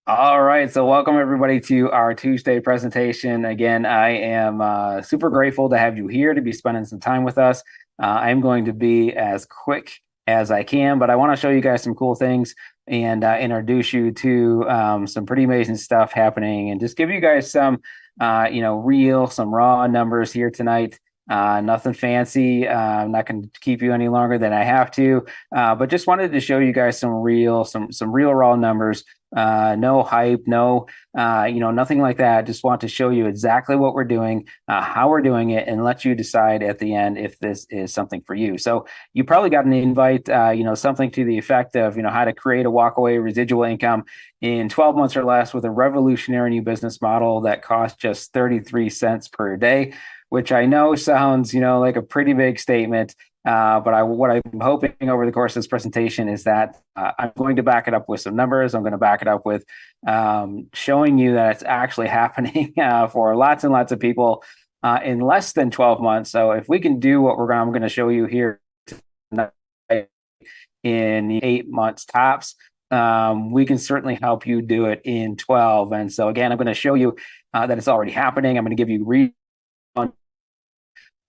All right, so welcome everybody to our Tuesday presentation. Again, I am super grateful to have you here to be spending some time with us. I'm going to be as quick as I can, but I want to show you guys some cool things and introduce you to some pretty amazing stuff happening, and just give you guys some, some raw numbers here tonight. Nothing fancy. I'm not going to keep you any longer than I have to, but just wanted to show you guys some real raw numbers. No hype, no, nothing like that. Just want to show you exactly what we're doing, how we're doing it, and let you decide at the end if this is something for you. So you probably got an invite, something to the effect of, how to create a walkaway residual income in 12 months or less with a revolutionary new business model that costs just 33 cents per day, which I know sounds, like a pretty big statement. But what I'm hoping over the course of this presentation is that I'm going to back it up with some numbers. I'm going to back it up with showing you that it's actually happening for lots and lots of people in less than 12 months. So if we can do what I'm going to show you here in 8 months tops, we can certainly help you do it in 12. And so again, I'm going to show you that it's already happening. I'm going to give you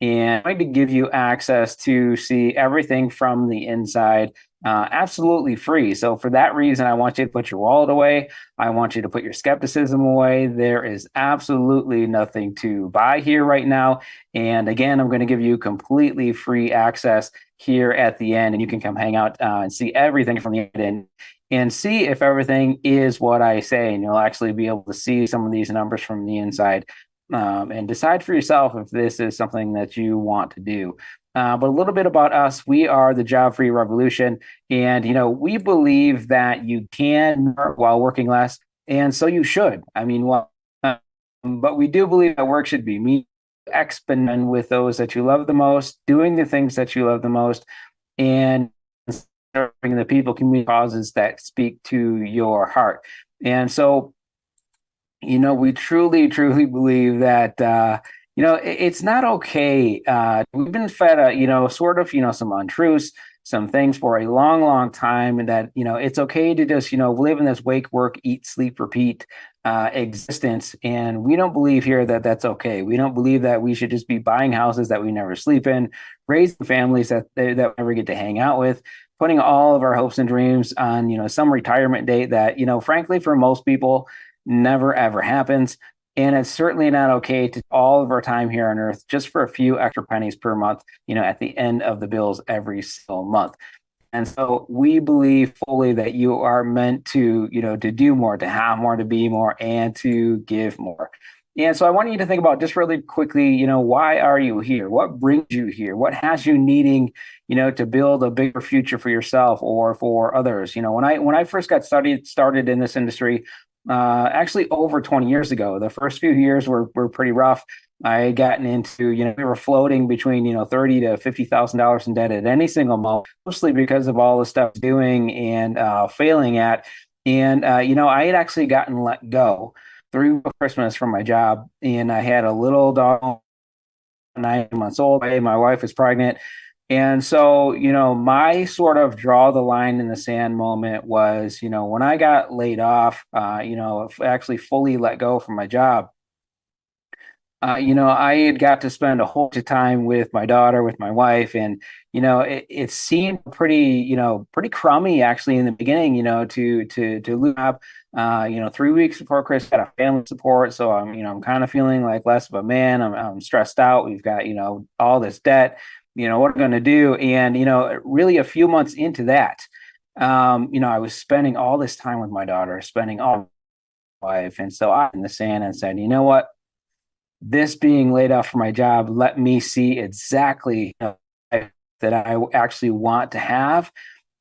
and I'm going to give you access to see everything from the inside absolutely free. So for that reason, I want you to put your wallet away. I want you to put your skepticism away. There is absolutely nothing to buy here right now. And again, I'm going to give you completely free access here at the end, and you can come hang out and see everything from the end and see if everything is what I say. And you'll actually be able to see some of these numbers from the inside. And decide for yourself if this is something that you want to do. But a little bit about us. We are the Job Free Revolution. And, we believe that you can work while working less. And so you should. But we do believe that work should be exponent with those that you love the most, doing the things that you love the most, and serving the people, community causes that speak to your heart. And so, we truly, truly believe that, it's not okay. We've been fed, some untruths, some things for a long, long time, and that, it's okay to just, live in this wake, work, eat, sleep, repeat existence. And we don't believe here that that's okay. We don't believe that we should just be buying houses that we never sleep in, raising families that we never get to hang out with, putting all of our hopes and dreams on, some retirement date that, frankly, for most people, never ever happens. And it's certainly not okay to all of our time here on earth just for a few extra pennies per month, at the end of the bills every single month. And so we believe fully that you are meant to, to do more, to have more, to be more, and to give more. And so I want you to think about just really quickly, why are you here? What brings you here? What has you needing, to build a bigger future for yourself or for others? When I first got started in this industry, actually over 20 years ago, the first few years were pretty rough. I had gotten into, we were floating between, $30,000 to $50,000 in debt at any single month, mostly because of all the stuff doing and failing at. And, I had actually gotten let go through Christmas from my job, and I had a little dog, 9 months old. My wife was pregnant. And so, my sort of draw the line in the sand moment was, when I got laid off, actually fully let go from my job, I had got to spend a whole bunch of time with my daughter, with my wife, and it seemed pretty crummy actually in the beginning, to lose up. 3 weeks before Chris had a family support, so I'm kind of feeling like less of a man. I'm stressed out. We've got all this debt. What am I going to do? And really a few months into that, I was spending all this time with my daughter, spending all my life, and so I in the sand and said, you know what? This being laid off from my job, let me see exactly that I actually want to have.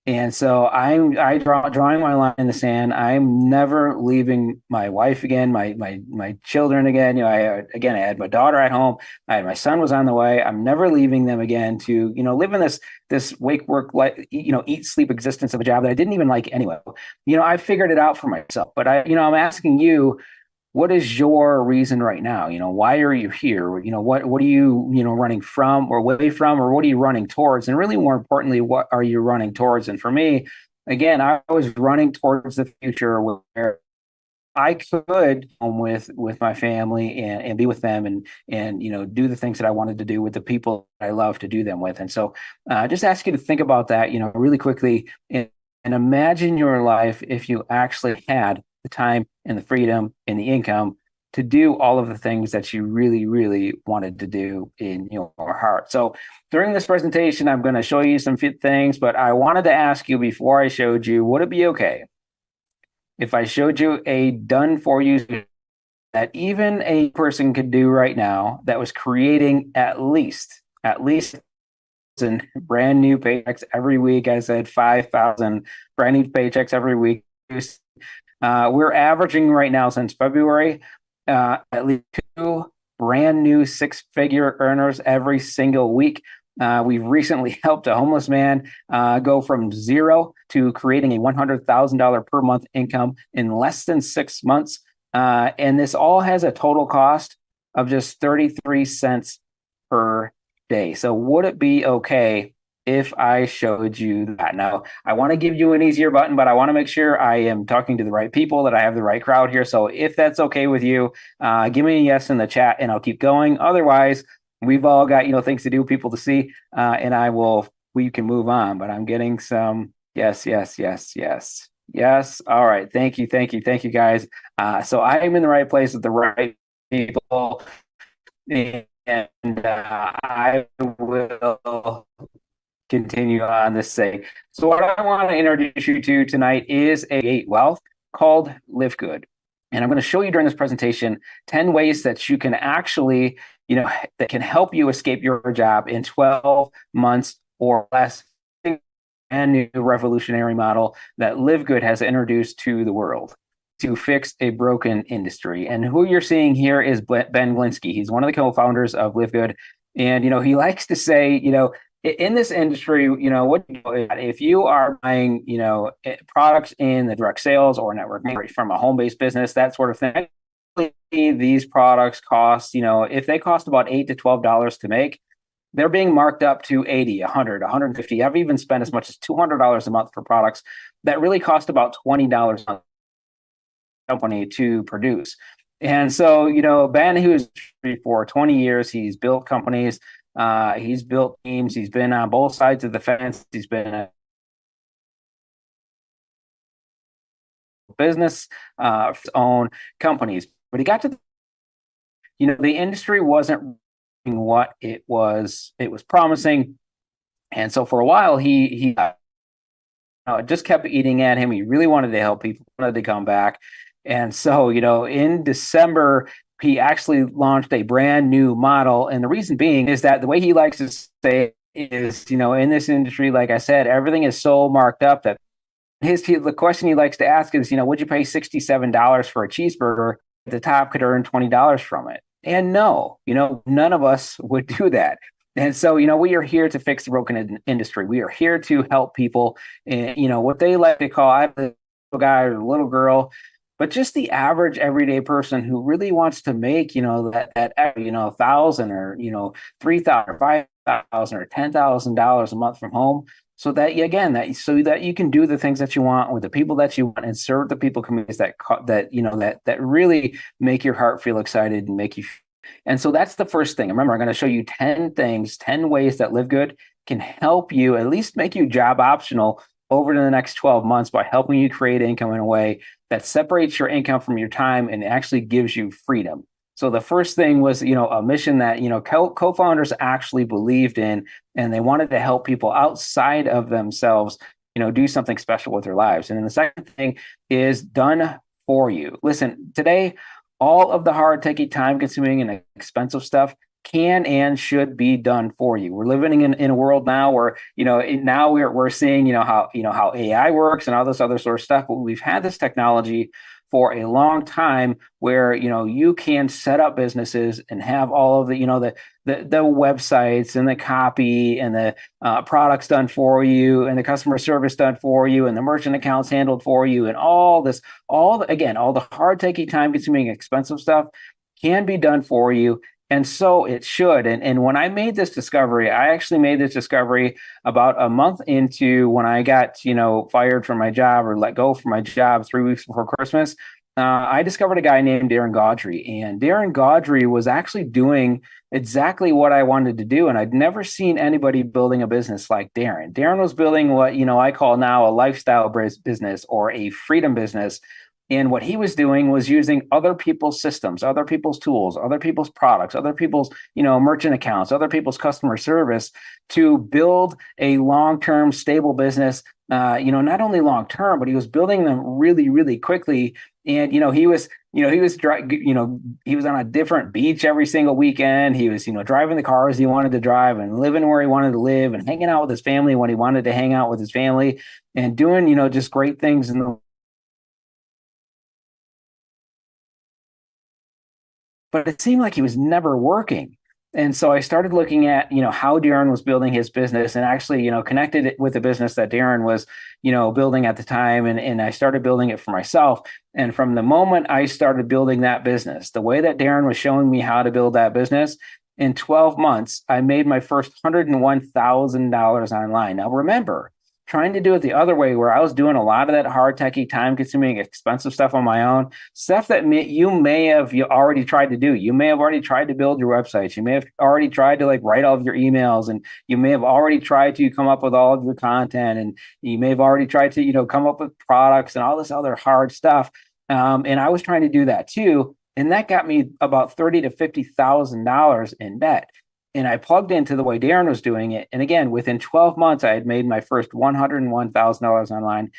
And so drawing my line in the sand. I'm never leaving my wife again, my children again. I had my daughter at home. My son was on the way. I'm never leaving them again to live in this wake work eat sleep existence of a job that I didn't even like anyway. I figured it out for myself. But I'm asking you, what is your reason right now? Why are you here? What are you, running from or away from, or what are you running towards? And really more importantly, what are you running towards? And for me, again, I was running towards the future where I could home with my family and be with them and do the things that I wanted to do with the people I love to do them with. And so just ask you to think about that, really quickly and imagine your life if you actually had the time and the freedom and the income to do all of the things that you really, really wanted to do in your heart. So during this presentation, I'm going to show you some things, but I wanted to ask you before I showed you, would it be okay if I showed you a done for you that even a person could do right now that was creating at least brand new paychecks every week? I said 5,000 brand new paychecks every week. We're averaging right now since February at least two brand new six-figure earners every single week. We've recently helped a homeless man go from zero to creating a $100,000 per month income in less than 6 months. And this all has a total cost of just 33 cents per day. So would it be okay if I showed you that? Now, I want to give you an easier button, but I want to make sure I am talking to the right people, that I have the right crowd here. So if that's okay with you, give me a yes in the chat and I'll keep going. Otherwise, we've all got, things to do, people to see, and we can move on. But I'm getting some yes, yes, yes, yes. Yes. All right. Thank you. Thank you. Thank you, guys. So I am in the right place with the right people. And I will continue on this say. So what I want to introduce you to tonight is a wealth called LiveGood. And I'm going to show you during this presentation 10 ways that you can actually, that can help you escape your job in 12 months or less. And new revolutionary model that LiveGood has introduced to the world to fix a broken industry. And who you're seeing here is Ben Glinsky. He's one of the co-founders of LiveGood. And, he likes to say, in this industry, if you are buying, products in the direct sales or network from a home-based business, that sort of thing, these products cost, if they cost about $8 to $12 to make, they're being marked up to 80, 100, 150. I've even spent as much as $200 a month for products that really cost about $20 a company to produce. And so, Ben, who's for 20 years, he's built companies, he's built teams, he's been on both sides of the fence, he's been a business, own companies. But he got to, the industry wasn't what it was promising. And so for a while, he just kept eating at him. He really wanted to help people, wanted to come back. And so, in December, he actually launched a brand new model. And the reason being is that the way he likes to say is, in this industry, like I said, everything is so marked up that the question he likes to ask is, would you pay $67 for a cheeseburger if the top could earn $20 from it? And no, none of us would do that. And so, we are here to fix the broken industry. We are here to help people. And, what they like to call, I'm a little guy or a little girl, but just the average everyday person who really wants to make, that 1,000 or, 3,000 or 5,000 or $10,000 a month from home. So that you can do the things that you want with the people that you want and serve the people communities that really make your heart feel excited and make you. And so that's the first thing. Remember, I'm going to show you 10 ways that LiveGood can help you at least make you job optional over the next 12 months by helping you create income in a way that separates your income from your time and actually gives you freedom. So the first thing was, a mission that, co-founders actually believed in, and they wanted to help people outside of themselves, do something special with their lives. And then the second thing is done for you. Listen, today, all of the hard, taking, time-consuming, and expensive stuff can and should be done for you. We're living in a world now where, now we're seeing, how AI works and all this other sort of stuff, but we've had this technology for a long time where, you can set up businesses and have all of the, the websites and the copy and the products done for you and the customer service done for you and the merchant accounts handled for you and all the hard, taking, time consuming, expensive stuff can be done for you. And so it should. And when I made this discovery, I actually made this discovery about a month into when I got, fired from my job or let go from my job 3 weeks before Christmas. I discovered a guy named Darren Gaudry, and Darren Gaudry was actually doing exactly what I wanted to do. And I'd never seen anybody building a business like Darren. Darren was building what, I call now a lifestyle business or a freedom business. And what he was doing was using other people's systems, other people's tools, other people's products, other people's, merchant accounts, other people's customer service to build a long-term stable business. Not only long-term, but he was building them really, really quickly. And, he was on a different beach every single weekend. He was, driving the cars he wanted to drive and living where he wanted to live and hanging out with his family when he wanted to hang out with his family and doing, just great things in the. But it seemed like he was never working. And so I started looking at, how Darren was building his business and actually, connected it with the business that Darren was, building at the time. And I started building it for myself. And from the moment I started building that business, the way that Darren was showing me how to build that business, in 12 months, I made my first $101,000 online. Now, remember, trying to do it the other way, where I was doing a lot of that hard, techy, time-consuming, expensive stuff on my own, stuff that you may have already tried to do. You may have already tried to build your websites. You may have already tried to write all of your emails, and you may have already tried to come up with all of your content, and you may have already tried to come up with products and all this other hard stuff. And I was trying to do that too, and that got me about $30,000 to $50,000 in debt. And I plugged into the way Darren was doing it. And again, within 12 months, I had made my first $101,000 online.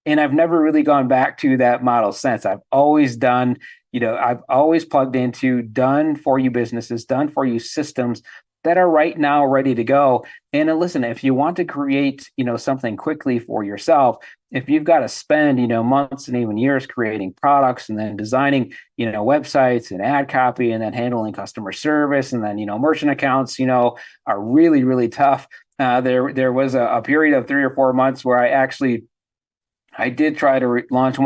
And I've never really gone back to that model since. I've always done, I've always plugged into done for you businesses, done for you systems that are right now ready to go. And listen, if you want to create, something quickly for yourself, if you've got to spend, months and even years creating products and then designing, websites and ad copy and then handling customer service and then, merchant accounts, are really, really tough. There was a period of 3 or 4 months where I did try to launch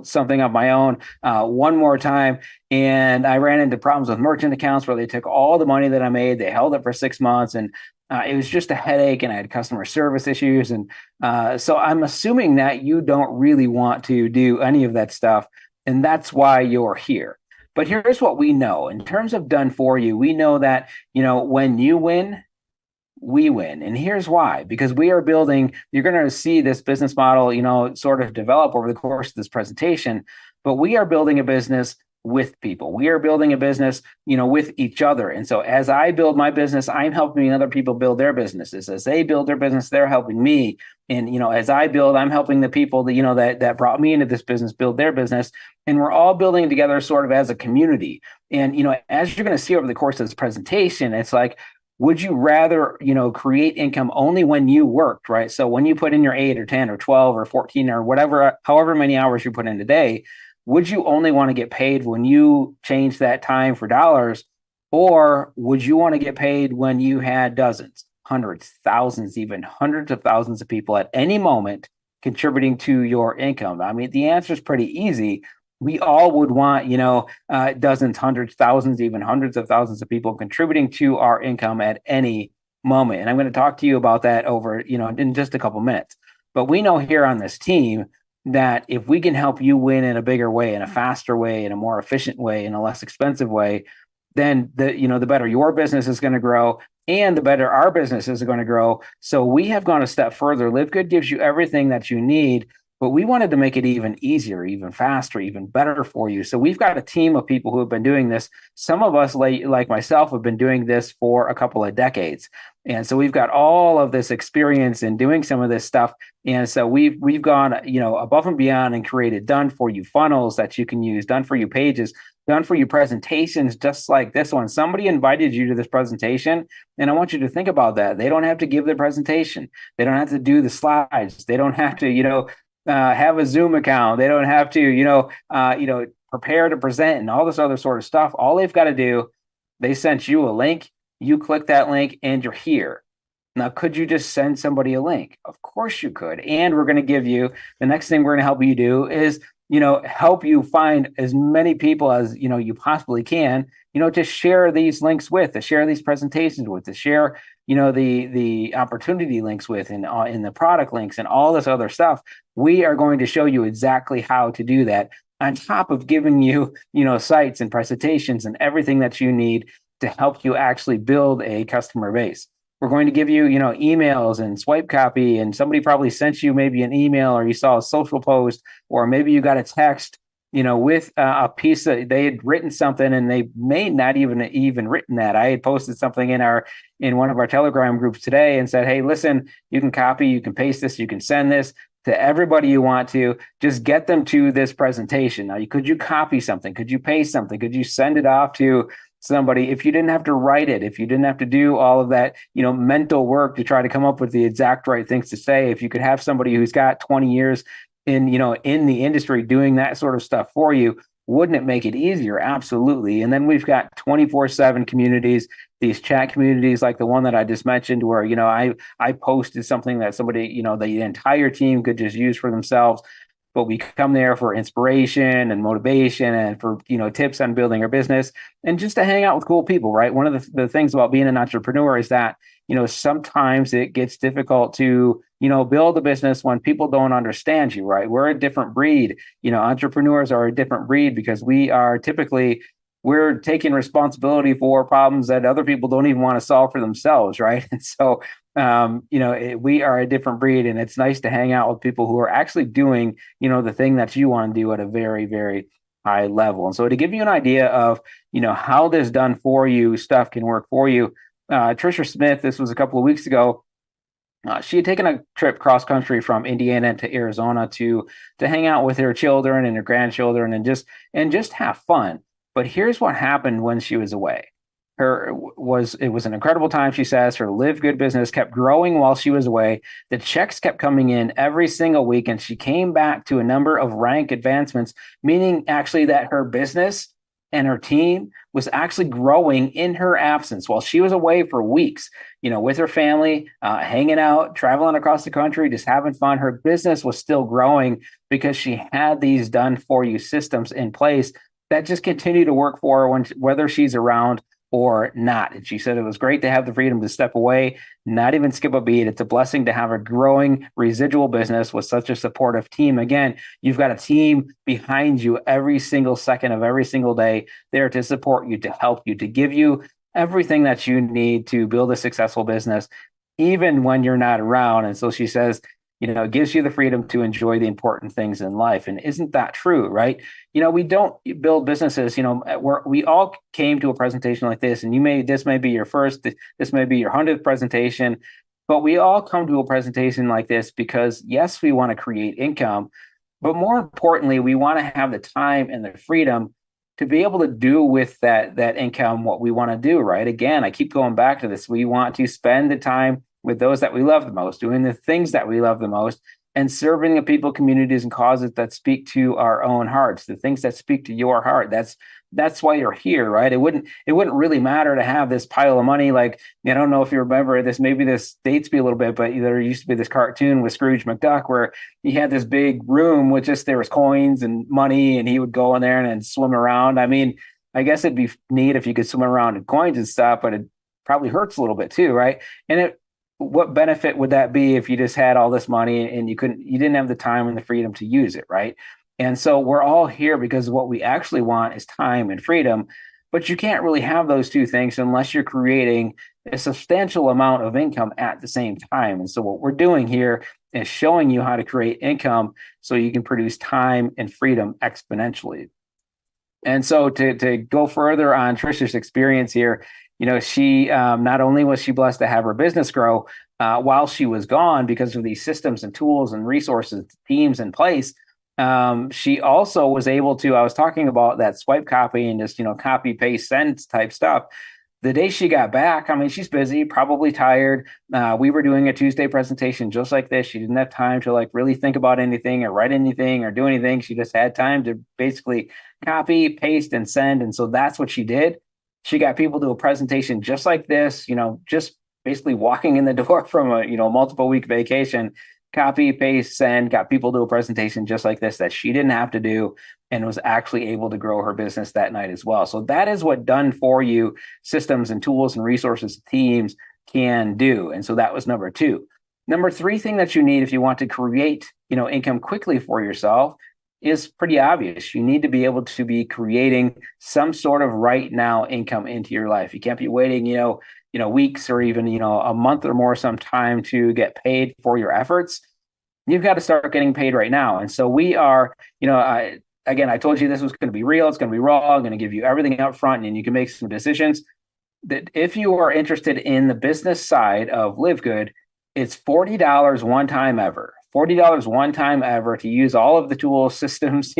something of my own one more time. And I ran into problems with merchant accounts where they took all the money that I made, they held it for 6 months, and it was just a headache, and I had customer service issues. And so I'm assuming that you don't really want to do any of that stuff. And that's why you're here. But here's what we know in terms of done for you. We know that, when you win, we win. And here's why, because we are building, you're going to see this business model, sort of develop over the course of this presentation, but we are building a business with people. We are building a business, with each other. And so as I build my business, I'm helping other people build their businesses. As they build their business, they're helping me. And, as I build, I'm helping the people that, that brought me into this business build their business. And we're all building together sort of as a community. And, as you're going to see over the course of this presentation, it's like, would you rather, create income only when you worked, right? So when you put in your 8 or 10 or 12 or 14 or whatever, however many hours you put in a day, would you only want to get paid when you change that time for dollars? Or would you want to get paid when you had dozens, hundreds, thousands, even hundreds of thousands of people at any moment contributing to your income? I mean, the answer is pretty easy. We all would want, dozens, hundreds, thousands, even hundreds of thousands of people contributing to our income at any moment. And I'm going to talk to you about that over, in just a couple minutes. But we know here on this team that if we can help you win in a bigger way, in a faster way, in a more efficient way, in a less expensive way, then the better your business is going to grow and the better our businesses are going to grow. So we have gone a step further. LiveGood gives you everything that you need, but we wanted to make it even easier, even faster, even better for you. So we've got a team of people who have been doing this. Some of us, like myself, have been doing this for a couple of decades. And so we've got all of this experience in doing some of this stuff. And so we've gone, above and beyond and created done for you funnels that you can use, done for you pages, done for you presentations, just like this one. Somebody invited you to this presentation, and I want you to think about that. They don't have to give the presentation. They don't have to do the slides. They don't have to, have a Zoom account. They don't have to, prepare to present and all this other sort of stuff. All they've got to do, they sent you a link. You click that link and you're here. Now, could you just send somebody a link? Of course you could. And we're going to give you, the next thing we're going to help you do is, help you find as many people as, you possibly can, to share these links with, to share these presentations with, to share, the opportunity links with, and in the product links and all this other stuff. We are going to show you exactly how to do that. on top of giving you, sites and presentations and everything that you need to help you actually build a customer base. We're going to give you, emails and swipe copy, and somebody probably sent you maybe an email, or you saw a social post, or maybe you got a text, with a piece that they had written something, and they may not even written that. I had posted something in one of our Telegram groups today and said, hey, listen, you can copy, you can paste this, you can send this to everybody you want to. Just get them to this presentation. Now, could you copy something? Could you paste something? Could you send it off to somebody? If you didn't have to write it, if you didn't have to do all of that, mental work to try to come up with the exact right things to say, if you could have somebody who's got 20 years in the industry doing that sort of stuff for you, wouldn't it make it easier? Absolutely. And then we've got 24/7 communities, these chat communities like the one that I just mentioned, where I posted something that somebody, the entire team could just use for themselves, but we come there for inspiration and motivation, and for tips on building our business, and just to hang out with cool people, right? One of the things about being an entrepreneur is that sometimes it gets difficult to build a business when people don't understand you, right? We're a different breed. Entrepreneurs are a different breed because we're taking responsibility for problems that other people don't even want to solve for themselves, right? And so we are a different breed, and it's nice to hang out with people who are actually doing the thing that you want to do at a very, very high level. And so to give you an idea of how this done for you stuff can work for you, Trisha Smith, this was a couple of weeks ago. She had taken a trip cross country from Indiana to Arizona to hang out with her children and her grandchildren, and just have fun. But here's what happened when she was away. It was an incredible time, she says. Her LiveGood business kept growing while she was away. The checks kept coming in every single week, and she came back to a number of rank advancements, meaning actually that her business and her team was actually growing in her absence while she was away for weeks, with her family, hanging out, traveling across the country, just having fun. Her business was still growing because she had these done for you systems in place that just continue to work for her whether she's around or not. And she said it was great to have the freedom to step away, not even skip a beat. It's a blessing to have a growing residual business with such a supportive team. Again, you've got a team behind you every single second of every single day, there to support you, to help you, to give you everything that you need to build a successful business, even when you're not around. And so she says, it gives you the freedom to enjoy the important things in life. And isn't that true, right? We don't build businesses, we all came to a presentation like this, and this may be your first, this may be your 100th presentation, but we all come to a presentation like this because, yes, we want to create income, but more importantly, we want to have the time and the freedom to be able to do with that income what we want to do, right? Again, I keep going back to this. We want to spend the time with those that we love the most, doing the things that we love the most, and serving the people, communities, and causes that speak to our own hearts, the things that speak to your heart. That's why you're here, right? It wouldn't really matter to have this pile of money. Like, I don't know if you remember this, maybe this dates me a little bit, but there used to be this cartoon with Scrooge McDuck where he had this big room with there was coins and money, and he would go in there and swim around. I mean, I guess it'd be neat if you could swim around in coins and stuff, but it probably hurts a little bit too, right? And what benefit would that be if you just had all this money and you didn't have the time and the freedom to use it, right? And so we're all here because what we actually want is time and freedom, but you can't really have those two things unless you're creating a substantial amount of income at the same time. And so what we're doing here is showing you how to create income so you can produce time and freedom exponentially. And so to go further on Trisha's experience here, she not only was she blessed to have her business grow while she was gone because of these systems and tools and resources, teams in place, she also was able to, I was talking about that swipe copy and just, copy, paste, send type stuff. The day she got back, I mean, she's busy, probably tired. We were doing a Tuesday presentation just like this. She didn't have time to really think about anything or write anything or do anything. She just had time to basically copy, paste, and send. And so that's what she did. She got people to a presentation just like this, just basically walking in the door from a, multiple week vacation, copy, paste, send, got people to a presentation just like this that she didn't have to do, and was actually able to grow her business that night as well. So that is what done for you systems and tools and resources teams can do. And so that was number 2. Number 3 thing that you need if you want to create, income quickly for yourself is pretty obvious. You need to be able to be creating some sort of right now income into your life. You can't be waiting, weeks or even, a month or more some time to get paid for your efforts. You've got to start getting paid right now. And so we are, again, I told you this was going to be real. It's going to be raw. I'm going to give you everything up front and you can make some decisions. That if you are interested in the business side of LiveGood, it's $40 one time ever. $40 one time ever to use all of the tools, systems,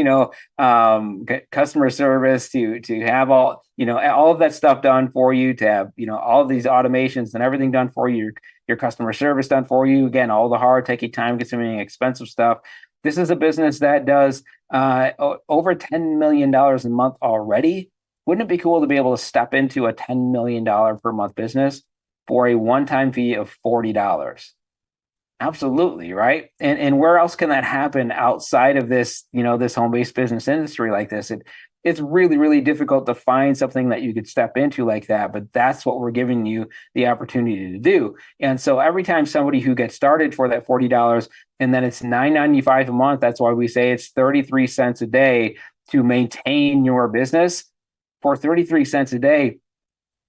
customer service, to have all of that stuff done for you, to have, all of these automations and everything done for you, your customer service done for you. Again, all the hard, taking time, consuming, expensive stuff. This is a business that does over $10 million a month already. Wouldn't it be cool to be able to step into a $10 million per month business for a one-time fee of $40? Absolutely, right? And where else can that happen outside of this, this home-based business industry like this? It's really, really difficult to find something that you could step into like that, but that's what we're giving you the opportunity to do. And so every time somebody who gets started for that $40, and then it's $9.95 a month, that's why we say it's 33 cents a day to maintain your business. For 33 cents a day,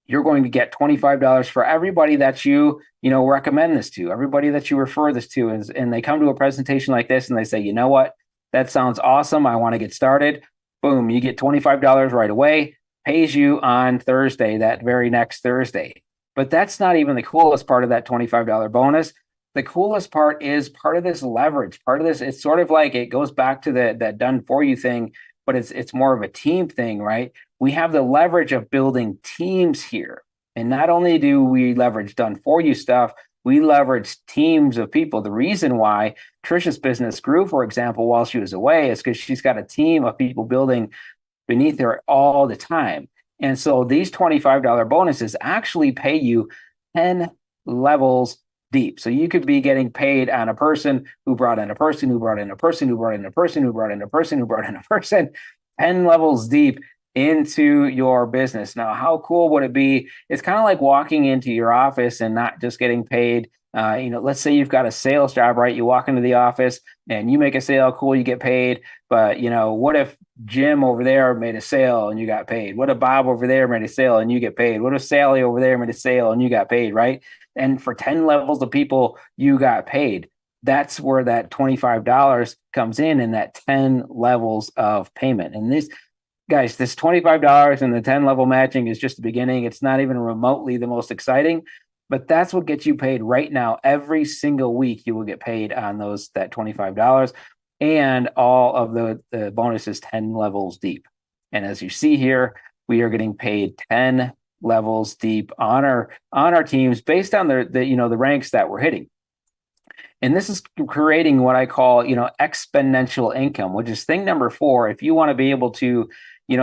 you're going to get $25 for everybody that you recommend this to, everybody that you refer this to, and they come to a presentation like this and they say, you know what, that sounds awesome, I want to get started. Boom, you get $25 right away, pays you on Thursday, that very next Thursday. But that's not even the coolest part of that $25 bonus. The coolest part is part of this leverage, part of this, it's sort of like, it goes back to that done for you thing, but it's more of a team thing, right? We have the leverage of building teams here. And not only do we leverage done for you stuff, we leverage teams of people. The reason why Trisha's business grew, for example, while she was away is because she's got a team of people building beneath her all the time. And so these $25 bonuses actually pay you 10 levels deep. So you could be getting paid on a person who brought in a person, who brought in a person, who brought in a person, who brought in a person, who brought in a person, 10 levels deep into your business. Now, how cool would it be? It's kind of like walking into your office and not just getting paid. Let's say you've got a sales job, right? You walk into the office and you make a sale, cool, you get paid. But, what if Jim over there made a sale and you got paid? What if Bob over there made a sale and you get paid? What if Sally over there made a sale and you got paid, right? And for 10 levels of people, you got paid. That's where that $25 comes in that 10 levels of payment. And this $25 and the 10 level matching is just the beginning. It's not even remotely the most exciting, but that's what gets you paid right now. Every single week you will get paid on that $25, and all of the bonuses 10 levels deep. And as you see here, we are getting paid 10 levels deep on our teams based on the ranks that we're hitting. And this is creating what I call, exponential income, which is thing number 4. If you want to be able to,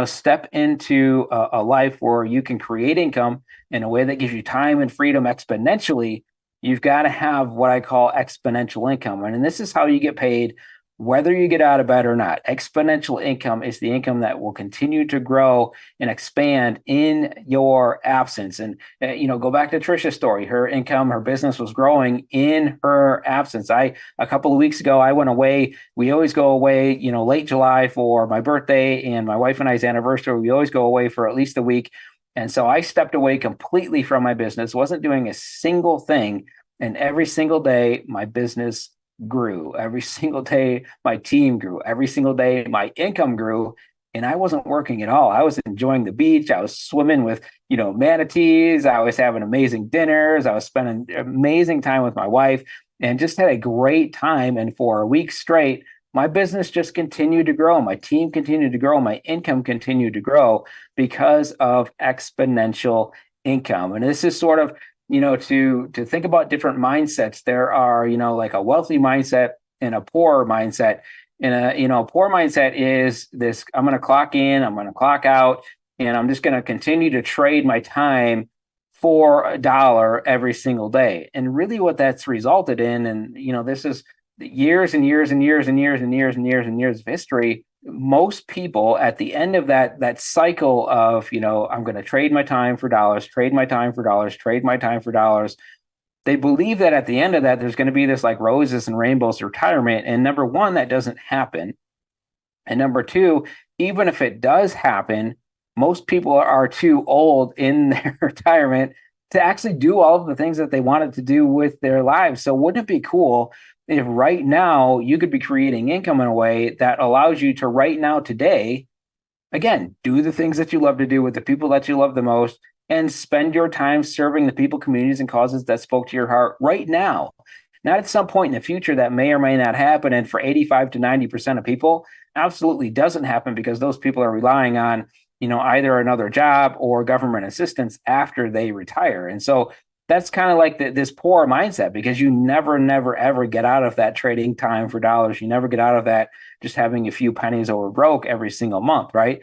step into a life where you can create income in a way that gives you time and freedom exponentially, you've got to have what I call exponential income. And this is how you get paid whether you get out of bed or not. Exponential income is the income that will continue to grow and expand in your absence. And, go back to Trisha's story. Her income, her business was growing in her absence. A couple of weeks ago, I went away. We always go away, late July for my birthday and my wife and I's anniversary. We always go away for at least a week. And so I stepped away completely from my business, wasn't doing a single thing. And every single day, my business grew. Every single day, my team grew. Every single day, my income grew. And I wasn't working at all. I was enjoying the beach. I was swimming with, manatees. I was having amazing dinners. I was spending amazing time with my wife and just had a great time. And for a week straight, my business just continued to grow. My team continued to grow. My income continued to grow because of exponential income. And this is sort of, to think about different mindsets. There are, like a wealthy mindset and a poor mindset. And a poor mindset is this: I'm going to clock in, I'm going to clock out, and I'm just going to continue to trade my time for $1 every single day. And really what that's resulted in, and this is years and years and years and years and years and years and years of history. Most people at the end of that cycle of, I'm going to trade my time for dollars, trade my time for dollars, trade my time for dollars. They believe that at the end of that, there's going to be this like roses and rainbows retirement. And number one, that doesn't happen. And number two, even if it does happen, most people are too old in their retirement to actually do all of the things that they wanted to do with their lives. So wouldn't it be cool if right now you could be creating income in a way that allows you to right now today, again, do the things that you love to do with the people that you love the most and spend your time serving the people, communities, and causes that spoke to your heart right now, not at some point in the future that may or may not happen. And for 85 to 90% of people, absolutely doesn't happen because those people are relying on, either another job or government assistance after they retire. And so that's kind of like this poor mindset because you never, never, ever get out of that trading time for dollars. You never get out of that just having a few pennies over broke every single month, right?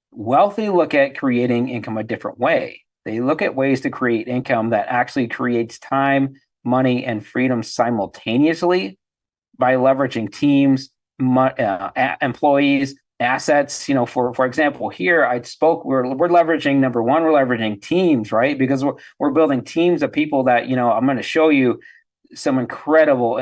Wealthy look at creating income a different way. They look at ways to create income that actually creates time, money, and freedom simultaneously by leveraging teams, employees, assets. For example, here I spoke. We're leveraging number one. We're leveraging teams, right? Because we're building teams of people that I'm going to show you some incredible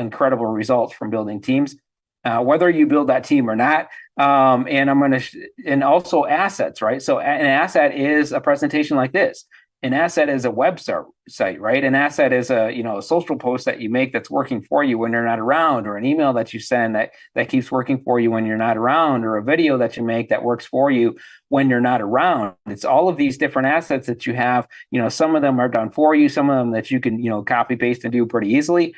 results from building teams, whether you build that team or not. And I'm going to, and also assets, right? So an asset is a presentation like this. An asset is a website, right? An asset is a social post that you make that's working for you when you're not around, or an email that you send that keeps working for you when you're not around, or a video that you make that works for you when you're not around. It's all of these different assets that you have. Some of them are done for you, some of them that you can copy paste and do pretty easily.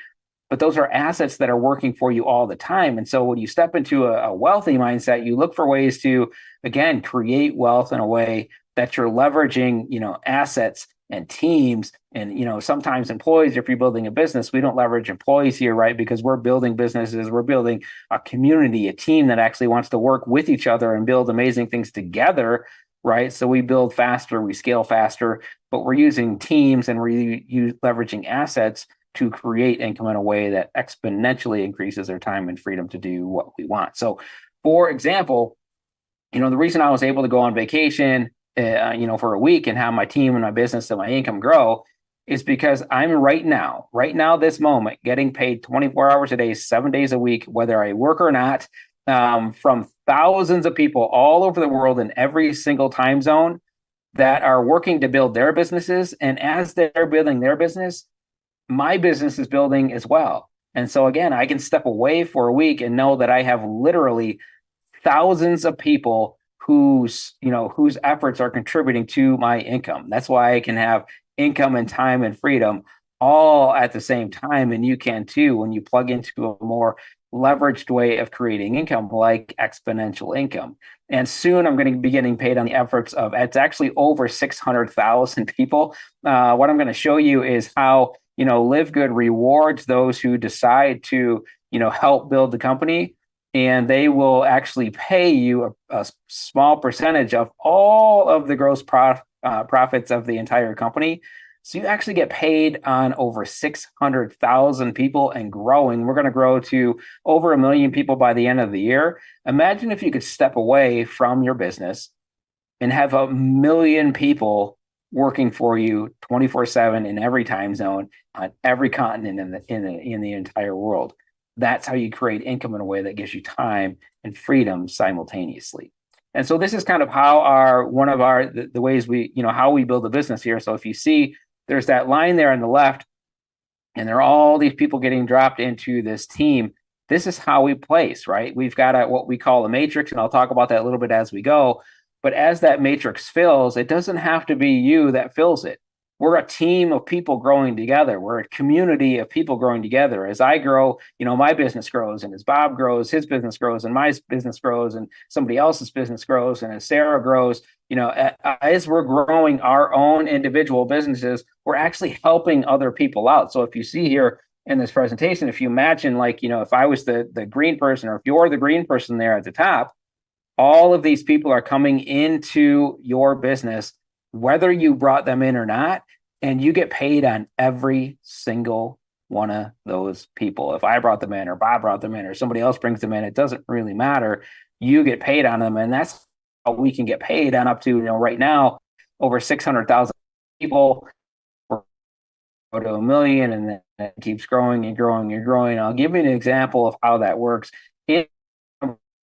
But those are assets that are working for you all the time. And so when you step into a wealthy mindset, you look for ways to, again, create wealth in a way that you're leveraging, assets and teams and, sometimes employees. If you're building a business, we don't leverage employees here, right? Because we're building businesses, we're building a community, a team that actually wants to work with each other and build amazing things together, right? So we build faster, we scale faster, but we're using teams and we're leveraging assets to create income in a way that exponentially increases their time and freedom to do what we want. So, for example, the reason I was able to go on vacation, for a week and have my team and my business and my income grow is because I'm right now, this moment, getting paid 24 hours a day, 7 days a week, whether I work or not, from thousands of people all over the world in every single time zone that are working to build their businesses. And as they're building their business, my business is building as well. And so again, I can step away for a week and know that I have literally thousands of people whose efforts are contributing to my income. That's why I can have income and time and freedom all at the same time. And you can too when you plug into a more leveraged way of creating income like exponential income. And soon I'm going to be getting paid on the efforts of, it's actually over 600,000 people. What I'm going to show you is how LiveGood rewards those who decide to, help build the company, and they will actually pay you a small percentage of all of the gross profits of the entire company. So you actually get paid on over 600,000 people and growing. We're going to grow to over 1 million people by the end of the year. Imagine if you could step away from your business and have 1 million people working for you 24/7 in every time zone on every continent in the entire world. That's how you create income in a way that gives you time and freedom simultaneously. And so this is kind of how the ways we, how we build a business here. So if you see there's that line there on the left, and there are all these people getting dropped into this team. This is how we place, right? We've got what we call a matrix, and I'll talk about that a little bit as we go. But as that matrix fills, it doesn't have to be you that fills it. We're a team of people growing together. We're a community of people growing together. As I grow, my business grows, and as Bob grows, his business grows, and my business grows, and somebody else's business grows, and as Sarah grows, as we're growing our own individual businesses, we're actually helping other people out. So if you see here in this presentation, if you imagine if I was the green person, or if you're the green person there at the top, all of these people are coming into your business, whether you brought them in or not, and you get paid on every single one of those people. If I brought them in, or Bob brought them in, or somebody else brings them in, it doesn't really matter. You get paid on them, and that's how we can get paid on up to, right now, over 600,000 people. We're to 1 million, and then it keeps growing and growing and growing. I'll give you an example of how that works.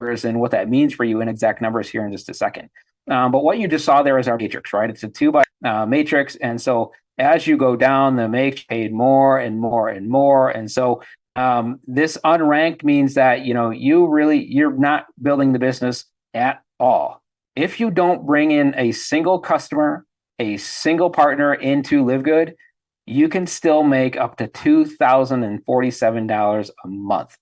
and what that means for you in exact numbers here in just a second. But what you just saw there is our matrix, right? It's a 2 by matrix. And so as you go down, the matrix paid more and more and more. And so this unranked means that, you're not building the business at all. If you don't bring in a single customer, a single partner into LiveGood, you can still make up to $2,047 a month.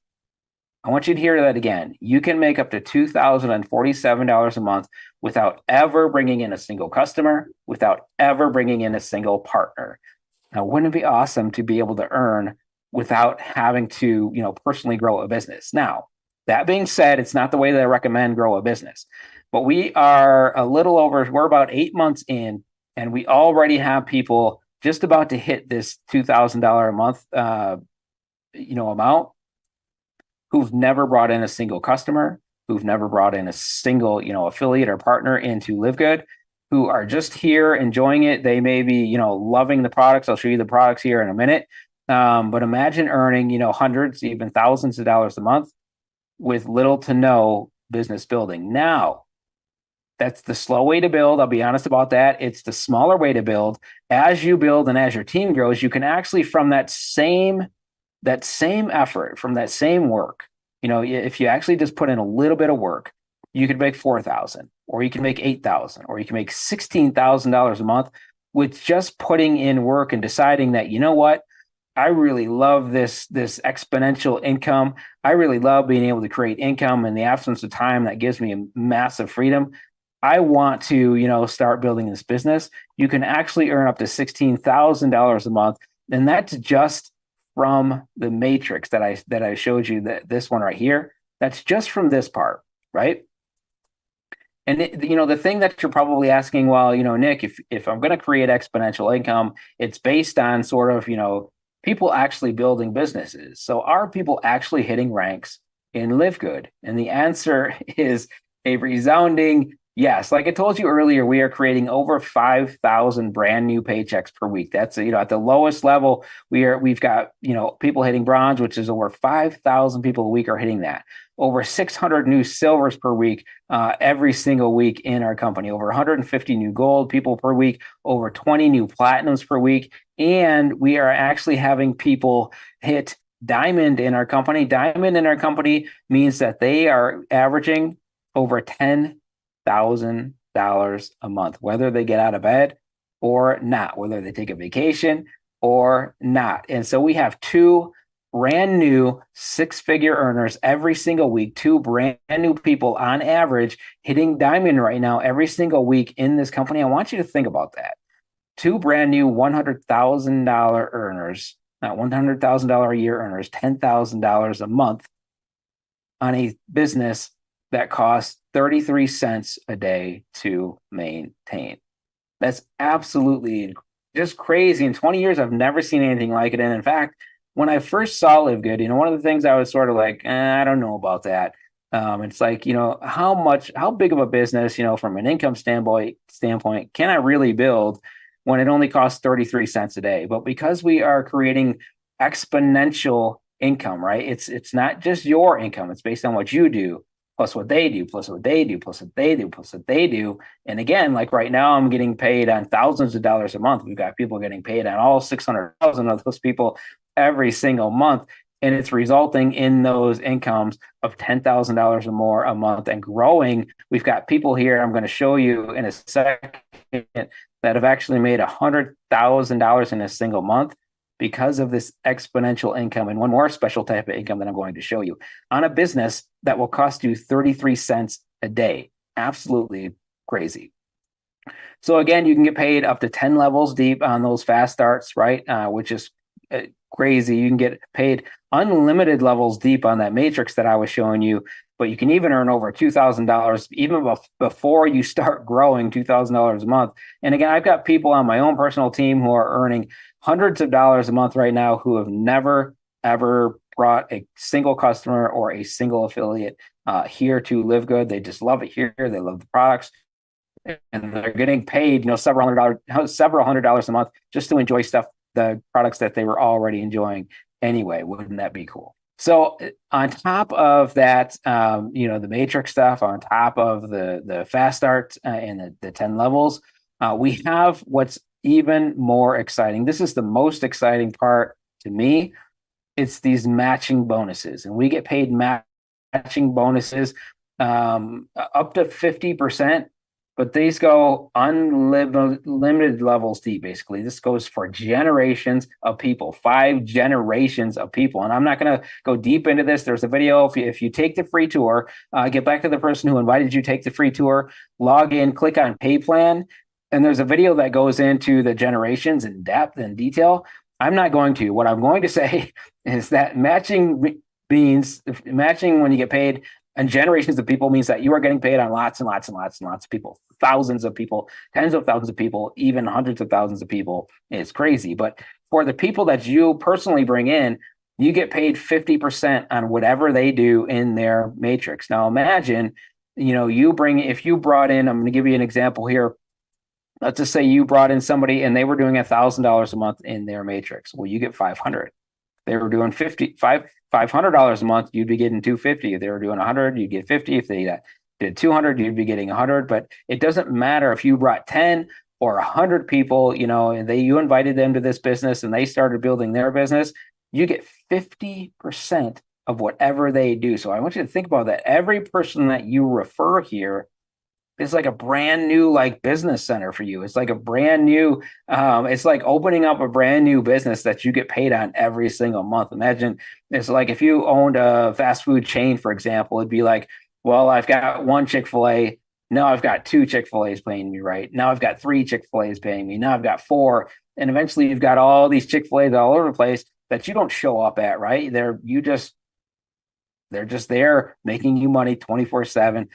I want you to hear that again. You can make up to $2,047 a month without ever bringing in a single customer, without ever bringing in a single partner. Now, wouldn't it be awesome to be able to earn without having to, personally grow a business? Now, that being said, it's not the way that I recommend grow a business, but we're about 8 months in, and we already have people just about to hit this $2,000 a month, amount, who've never brought in a single customer, who've never brought in a single, affiliate or partner into LiveGood, who are just here enjoying it. They may be, loving the products. I'll show you the products here in a minute. But imagine earning, hundreds, even thousands of dollars a month with little to no business building. Now, that's the slow way to build. I'll be honest about that. It's the smaller way to build. As you build and as your team grows, you can actually, from that same effort, from that same work, if you actually just put in a little bit of work, you could make $4,000, or you can make $8,000, or you can make $16,000 a month with just putting in work and deciding that, you know what, I really love this exponential income. I really love being able to create income in the absence of time. That gives me a massive freedom. I want to, start building this business. You can actually earn up to $16,000 a month, and that's just from the matrix that I showed you, this one right here. That's just from this part, right? And the thing that you're probably asking, well, Nick, if I'm going to create exponential income, it's based on sort of, people actually building businesses. So are people actually hitting ranks in LiveGood? And the answer is a resounding yes. Like I told you earlier, we are creating over 5,000 brand new paychecks per week. That's, at the lowest level, we've got, people hitting bronze, which is over 5,000 people a week are hitting that. Over 600 new silvers per week, every single week in our company. Over 150 new gold people per week. Over 20 new platinums per week. And we are actually having people hit diamond in our company. Diamond in our company means that they are averaging over $10,000 a month, whether they get out of bed or not, whether they take a vacation or not. And so we have two brand new six-figure earners every single week, two brand new people on average hitting diamond right now every single week in this company. I want you to think about that. Two brand new $100,000 earners, not $100,000 a year earners, $10,000 a month on a business that costs 33 cents a day to maintain. That's absolutely just crazy. In 20 years, I've never seen anything like it. And in fact, when I first saw LiveGood, one of the things I was sort of like, I don't know about that. It's like, how big of a business, from an income standpoint, can I really build when it only costs 33 cents a day? But because we are creating exponential income, right? It's not just your income. It's based on what you do, plus what they do, plus what they do, plus what they do, plus what they do. And again, like right now, I'm getting paid on thousands of dollars a month. We've got people getting paid on all 600,000 of those people every single month. And it's resulting in those incomes of $10,000 or more a month and growing. We've got people here, I'm going to show you in a second, that have actually made $100,000 in a single month because of this exponential income, and one more special type of income that I'm going to show you on a business that will cost you 33 cents a day. Absolutely crazy. So again, you can get paid up to 10 levels deep on those fast starts, right? Which is crazy. You can get paid unlimited levels deep on that matrix that I was showing you, but you can even earn over $2,000 even before you start growing $2,000 a month. And again, I've got people on my own personal team who are earning hundreds of dollars a month right now who have never, ever brought a single customer or a single affiliate here to LiveGood. They just love it here. They love the products. And they're getting paid, several hundred dollars a month just to enjoy the products that they were already enjoying anyway. Wouldn't that be cool? So on top of that, the matrix stuff, on top of the fast start and the 10 levels, we have what's even more exciting. This is the most exciting part to me. It's these matching bonuses, and we get paid matching bonuses up to 50%, but these go unlimited levels deep. Basically, this goes for generations of people, 5 generations of people. And I'm not going to go deep into this. There's a video. If you take the free tour, get back to the person who invited you, take the free tour, log in, click on pay plan, and there's a video that goes into the generations in depth and detail. I'm not going to. What I'm going to say is that matching when you get paid and generations of people means that you are getting paid on lots and lots and lots and lots of people, thousands of people, tens of thousands of people, even hundreds of thousands of people. It's crazy. But for the people that you personally bring in, you get paid 50% on whatever they do in their matrix. Now imagine, if you brought in, I'm going to give you an example here. Let's just say you brought in somebody and they were doing $1,000 a month in their matrix. Well, you get 500. They were doing $500 a month, you'd be getting 250. If they were doing 100, you'd get 50. If they did 200, you'd be getting 100. But it doesn't matter if you brought 10 or 100 people, and you invited them to this business and they started building their business, you get 50% of whatever they do. So I want you to think about that. Every person that you refer here is like a brand new business center for you. It's like a brand new, it's like opening up a brand new business that you get paid on every single month. Imagine it's like if you owned a fast food chain, for example, it'd be like, well, I've got one Chick-fil-A. Now I've got 2 Chick-fil-A's paying me, right? Now I've got 3 Chick-fil-A's paying me. Now I've got 4. And eventually you've got all these Chick-fil-A's all over the place that you don't show up at, right? They're just there making you money 24/7.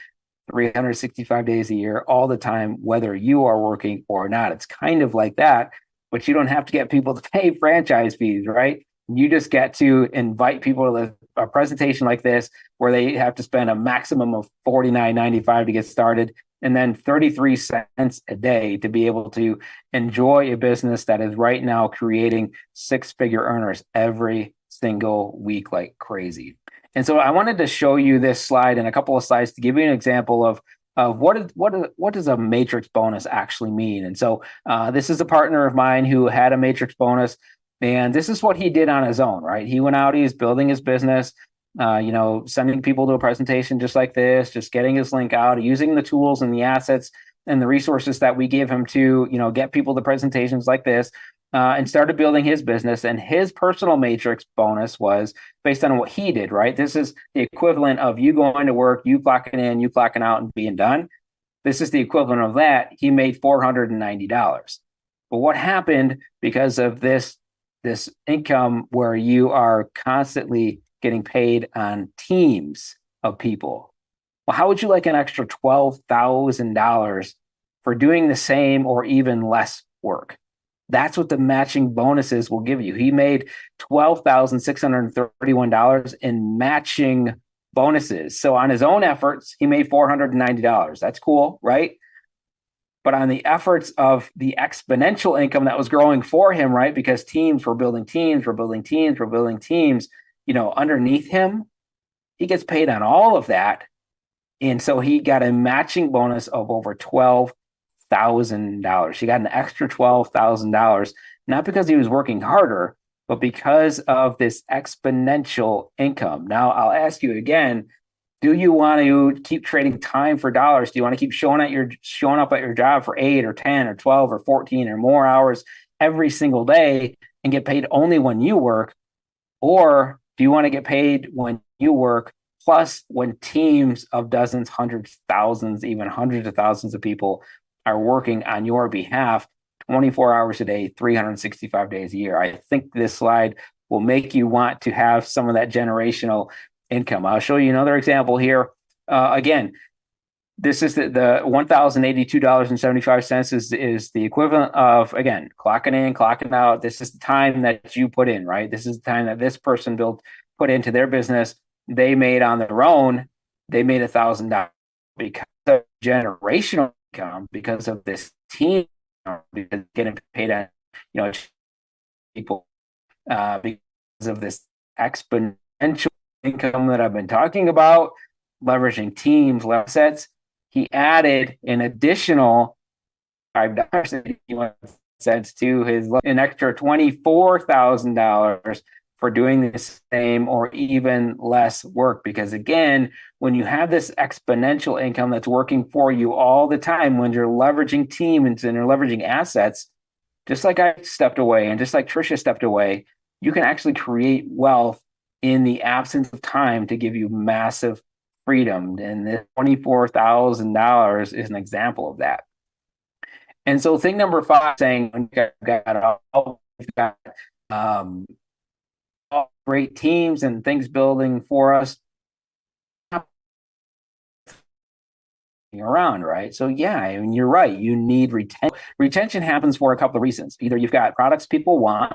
365 days a year, all the time, whether you are working or not. It's kind of like that, but you don't have to get people to pay franchise fees, right? You just get to invite people to a presentation like this where they have to spend a maximum of $49.95 to get started, and then 33 cents a day to be able to enjoy a business that is right now creating 6-figure earners every single week like crazy. And so I wanted to show you this slide and a couple of slides to give you an example of what does a matrix bonus actually mean. And so this is a partner of mine who had a matrix bonus, and this is what he did on his own, right? He went out, he's building his business, sending people to a presentation just like this, just getting his link out, using the tools and the assets and the resources that we give him to, get people to presentations like this. And started building his business. And his personal matrix bonus was based on what he did, right? This is the equivalent of you going to work, you clocking in, you clocking out, and being done. This is the equivalent of that. He made $490. But what happened because of this income where you are constantly getting paid on teams of people? Well, how would you like an extra $12,000 for doing the same or even less work? That's what the matching bonuses will give you. He made $12,631 in matching bonuses. So on his own efforts, he made $490. That's cool, right? But on the efforts of the exponential income that was growing for him, right? Because teams were building teams, underneath him, he gets paid on all of that. And so he got a matching bonus of over $12,000. He got an extra $12,000, not because he was working harder, but because of this exponential income. Now, I'll ask you again, do you want to keep trading time for dollars? Do you want to keep showing up at your job for 8 or 10 or 12 or 14 or more hours every single day and get paid only when you work? Or do you want to get paid when you work, plus when teams of dozens, hundreds, thousands, even hundreds of thousands of people are working on your behalf 24 hours a day, 365 days a year? I think this slide will make you want to have some of that generational income. I'll show you another example here. Again, this is the $1,082.75 is the equivalent of, again, clocking in, clocking out. This is the time that you put in, right? This is the time that this person put into their business. They made on their own, they made $1,000 because of generational income, because of this team, because getting paid on, people, because of this exponential income that I've been talking about, leveraging teams, assets, he added an additional $5 to his, an extra $24,000 for doing the same or even less work. Because again, when you have this exponential income that's working for you all the time, when you're leveraging teams and you're leveraging assets, just like I stepped away and just like Trisha stepped away, you can actually create wealth in the absence of time to give you massive freedom. And the $24,000 is an example of that. And so thing number 5, saying when you've got all great teams and things building for us around, right? So yeah, I mean, you're right. You need retention. Retention happens for a couple of reasons. Either you've got products people want,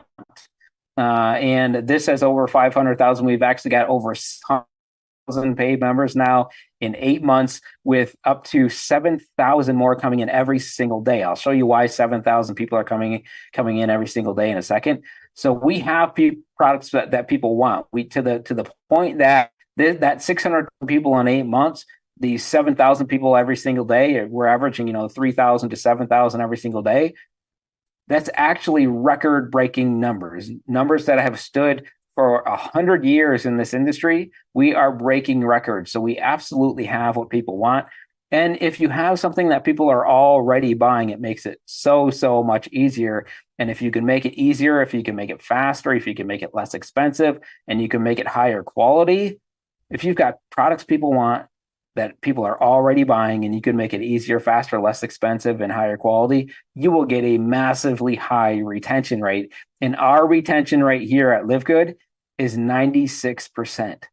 and this has over 500,000. We've actually got over 1,000 paid members now in 8 months, with up to 7,000 more coming in every single day. I'll show you why 7,000 people are coming in every single day in a second. So we have products that people want. We to the point that 600 people in 8 months, these 7,000 people every single day, we're averaging 3,000 to 7,000 every single day. That's actually record-breaking numbers that have stood for 100 years in this industry. We are breaking records. So we absolutely have what people want. And if you have something that people are already buying, it makes it so much easier. And if you can make it easier, if you can make it faster, if you can make it less expensive, and you can make it higher quality, if you've got products people want that people are already buying, and you can make it easier, faster, less expensive, and higher quality, you will get a massively high retention rate. And our retention rate here at LiveGood is 96%.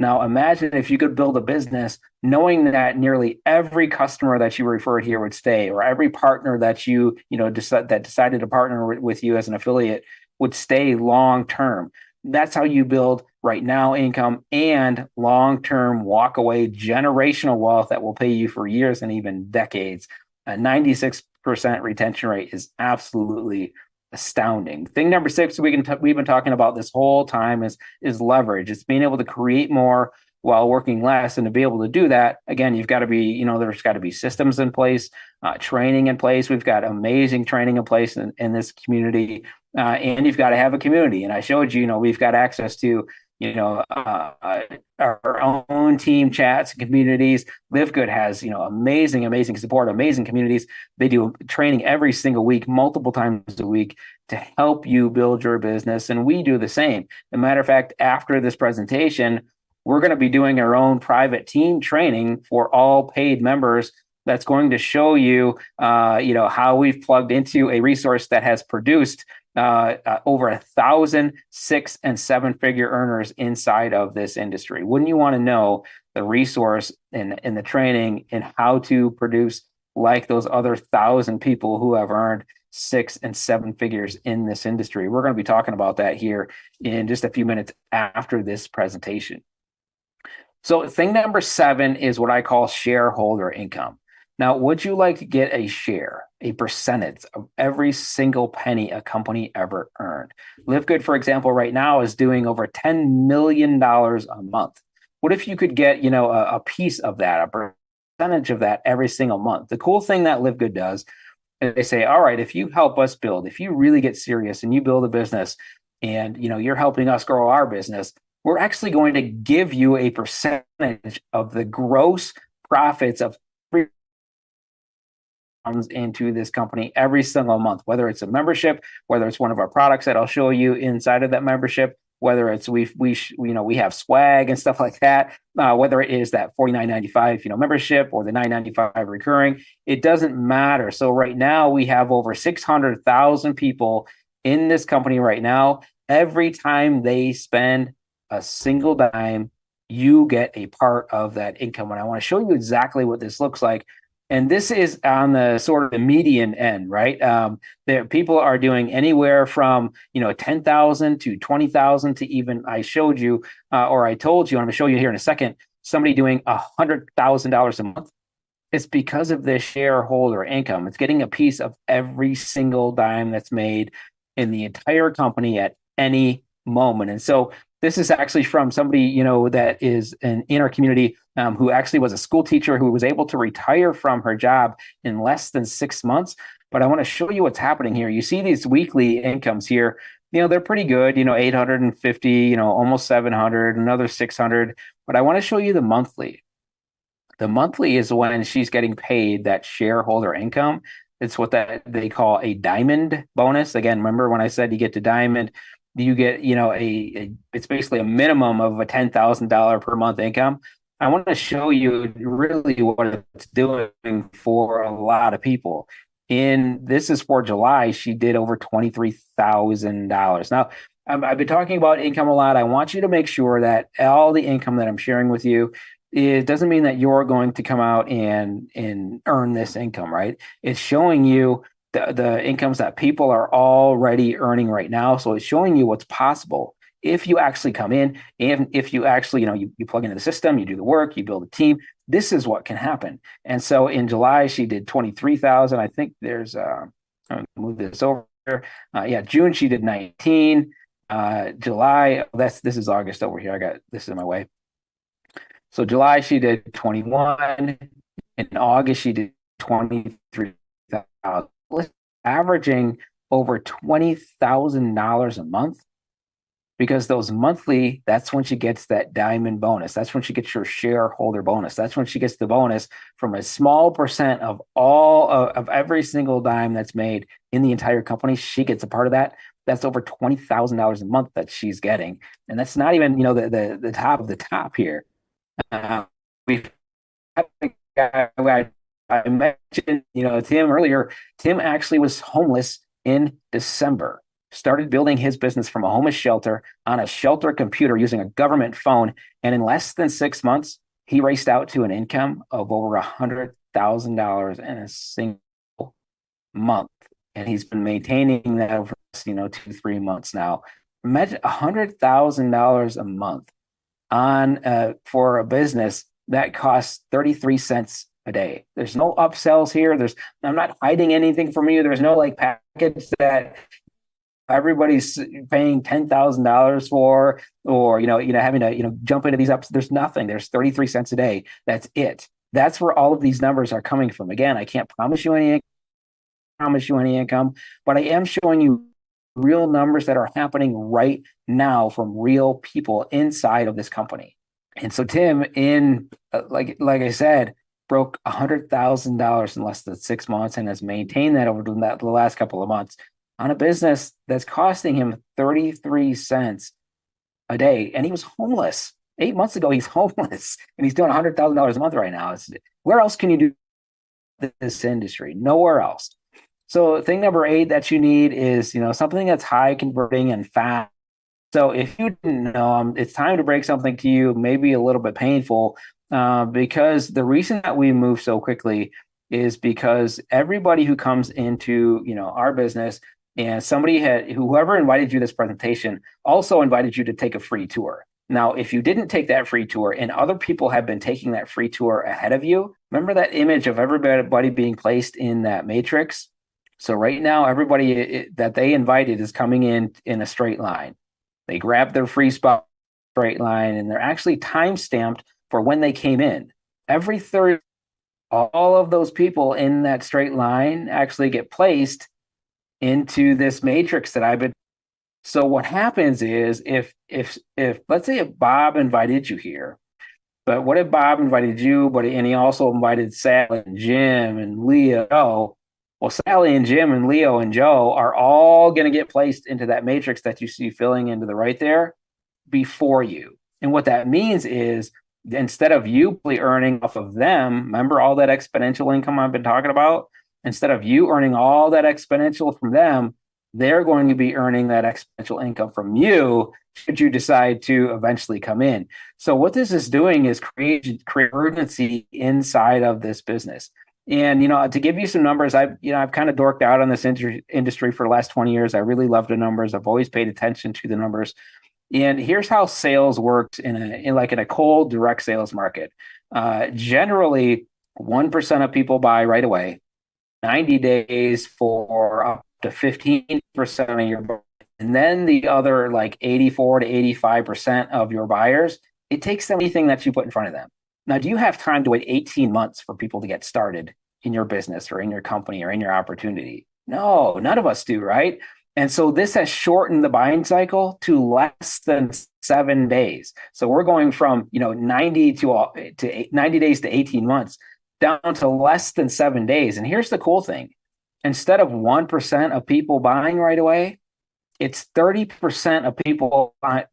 Now, imagine if you could build a business knowing that nearly every customer that you referred here would stay, or every partner that that decided to partner with you as an affiliate would stay long term. That's how you build right now income and long-term walk away generational wealth that will pay you for years and even decades. A 96% retention rate is absolutely astounding. Thing number 6 we've been talking about this whole time is leverage. It's being able to create more while working less. And to be able to do that, again, you've got to be, there's got to be systems in place, training in place. We've got amazing training in place in this community. And you've got to have a community. And I showed you, we've got access to, our own team chats and communities. LiveGood has, amazing support, amazing communities. They do training every single week, multiple times a week, to help you build your business. And we do the same. As a matter of fact, after this presentation, we're going to be doing our own private team training for all paid members. That's going to show you, how we've plugged into a resource that has produced over 1,000 6- and 7-figure earners inside of this industry. Wouldn't you want to know the resource in the training and how to produce like those other 1,000 people who have earned 6 and 7 figures in this industry? We're going to be talking about that here in just a few minutes after this presentation. So thing number 7 is what I call shareholder income. Now, would you like to get a share, a percentage of every single penny a company ever earned? LiveGood, for example, right now is doing over $10 million a month. What if you could get, a piece of that, a percentage of that every single month? The cool thing that LiveGood does is they say, all right, if you help us build, if you really get serious and you build a business and, you're helping us grow our business, we're actually going to give you a percentage of the gross profits of every comes into this company every single month, whether it's a membership, whether it's one of our products that I'll show you inside of that membership, whether it's we have swag and stuff like that, whether it is that $49.95 membership or the $9.95 recurring, it doesn't matter. So right now we have over 600,000 people in this company right now. Every time they spend a single dime, you get a part of that income. And I want to show you exactly what this looks like. And this is on the sort of the median end, right? There people are doing anywhere from 10,000 to 20,000 to even I showed you or I told you, and I'm going to show you here in a second, somebody doing $100,000 a month. It's because of this shareholder income. It's getting a piece of every single dime that's made in the entire company at any moment. And so This is actually from somebody, that is in our community, who actually was a school teacher who was able to retire from her job in less than 6 months. But I want to show you what's happening here. You see these weekly incomes here. They're pretty good, 850, almost 700, another 600. But I want to show you the monthly. The monthly is when she's getting paid that shareholder income. It's what that they call a diamond bonus. Again, remember when I said you get to diamond, you get, it's basically a minimum of a $10,000 per month income. I want to show you really what it's doing for a lot of people. This is for July, she did over $23,000. Now, I've been talking about income a lot. I want you to make sure that all the income that I'm sharing with you, it doesn't mean that you're going to come out and earn this income, right? It's showing you the incomes that people are already earning right now. So it's showing you what's possible if you actually come in, and if you actually, you plug into the system, you do the work, you build a team. This is what can happen. And so in July, she did 23,000. I think there's I'm gonna move this over. June she did 19. July, this is August over here. I got this in my way. So July she did 21. In August she did 23,000, averaging over $20,000 a month. Because those monthly, that's when she gets that diamond bonus. That's when she gets your shareholder bonus. That's when she gets the bonus from a small percent of all of every single dime that's made in the entire company. She gets a part of that. That's over $20,000 a month that she's getting, and that's not even the top of the top here. We've had a guy I mentioned, Tim earlier. Tim actually was homeless in December. Started building his business from a homeless shelter on a shelter computer using a government phone. And in less than 6 months, he raced out to an income of over $100,000 in a single month. And he's been maintaining that over 2-3 months now. Imagine $100,000 a month for a business that costs 33 cents a day. There's no upsells here. I'm not hiding anything from you. There's no package that everybody's paying $10,000 for, or having to jump into these ups. There's nothing. There's 33 cents a day. That's it. That's where all of these numbers are coming from. Again, I can't promise you any income, but I am showing you real numbers that are happening right now from real people inside of this company. And so Tim, like I said, broke $100,000 in less than 6 months and has maintained that over the last couple of months on a business that's costing him 33 cents a day. And he was homeless. 8 months ago, he's homeless, and he's doing $100,000 a month right now. Where else can you do this industry? Nowhere else. So thing number 8 that you need is, something that's high converting and fast. So if you didn't know, it's time to break something to you, maybe a little bit painful, because the reason that we move so quickly is because everybody who comes into, our business, and whoever invited you this presentation also invited you to take a free tour. Now, if you didn't take that free tour and other people have been taking that free tour ahead of you, remember that image of everybody being placed in that matrix? So right now, everybody that they invited is coming in a straight line. They grab their free spot, straight line, and they're actually time stamped for when they came in. Every Thursday, all of those people in that straight line actually get placed into this matrix that I've been. So what happens is if let's say if Bob invited you here, but what if Bob invited you, and he also invited Sally and Jim and Leo? Well, Sally and Jim and Leo and Joe are all going to get placed into that matrix that you see filling into the right there before you. And what that means is instead of you earning off of them, remember all that exponential income I've been talking about? Instead of you earning all that exponential from them, they're going to be earning that exponential income from you should you decide to eventually come in. So what this is doing is create urgency inside of this business. And, to give you some numbers, I've kind of dorked out on this industry for the last 20 years. I really love the numbers. I've always paid attention to the numbers. And here's how sales works in a cold direct sales market. Generally, 1% of people buy right away. 90 days for up to 15% of your And then the other like 84 to 85% of your buyers, it takes them anything that you put in front of them. Now, do you have time to wait 18 months for people to get started in your business or in your company or in your opportunity? No, none of us do, right? And so this has shortened the buying cycle to less than 7 days. So we're going from 90 to 90 days to 18 months down to less than 7 days. And here's the cool thing: instead of 1% of people buying right away, it's 30% of people on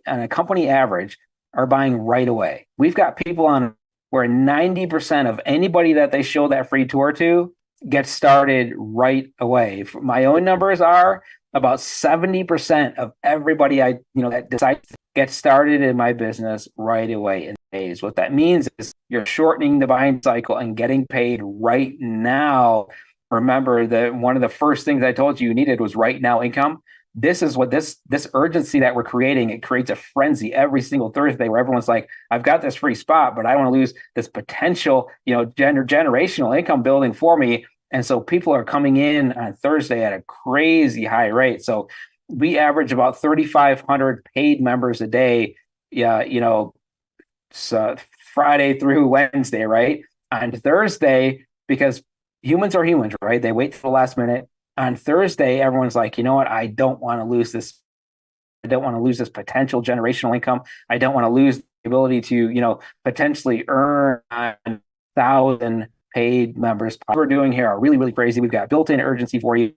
a company average are buying right away. We've got people on where 90% of anybody that they show that free tour to gets started right away. My own numbers are about 70% of everybody that decides to get started in my business right away in days. What that means is you're shortening the buying cycle and getting paid right now. Remember that one of the first things I told you needed was right now income. This is what this urgency that we're creating, it creates a frenzy every single Thursday where everyone's like, I've got this free spot, but I don't want to lose this potential, generational income building for me. And so people are coming in on Thursday at a crazy high rate. So we average about 3,500 paid members a day. Yeah, so Friday through Wednesday, right? On Thursday, because humans are humans, right? They wait till the last minute. On Thursday, everyone's like, you know what? I don't want to lose this. I don't want to lose this potential generational income. I don't want to lose the ability to, potentially earn 1,000 paid members. What we're doing here are really, really crazy. We've got built-in urgency for you.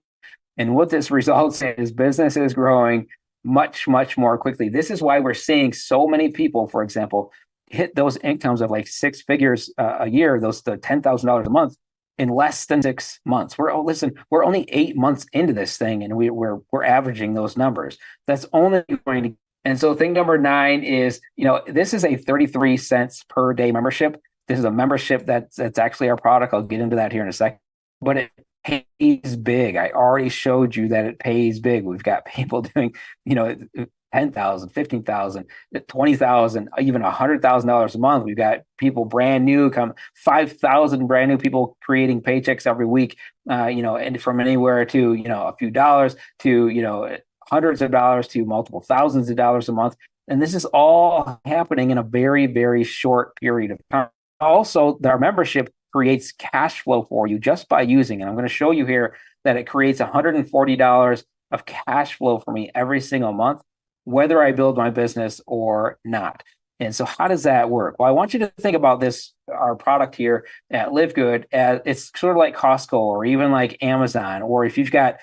And what this results in is business is growing much, much more quickly. This is why we're seeing so many people, for example, hit those incomes of like 6 figures a year, the $10,000 a month, in less than 6 months. We're only 8 months into this thing, and we're averaging those numbers. That's only going to. And so thing number 9 is, this is a 33 cents per day membership. This is a membership that's actually our product. I'll get into that here in a second. But it pays big. I already showed you that it pays big. We've got people doing, 10,000, 15,000, 20,000, even $100,000 a month. We've got people brand new, 5,000 brand new people creating paychecks every week, and from anywhere to, a few dollars to, hundreds of dollars to multiple thousands of dollars a month. And this is all happening in a very, very short period of time. Also, our membership creates cash flow for you just by using it. I'm going to show you here that it creates $140 of cash flow for me every single month, whether I build my business or not. And so how does that work? Well, I want you to think about this, our product here at LiveGood, as it's sort of like Costco or even like Amazon, or if you've got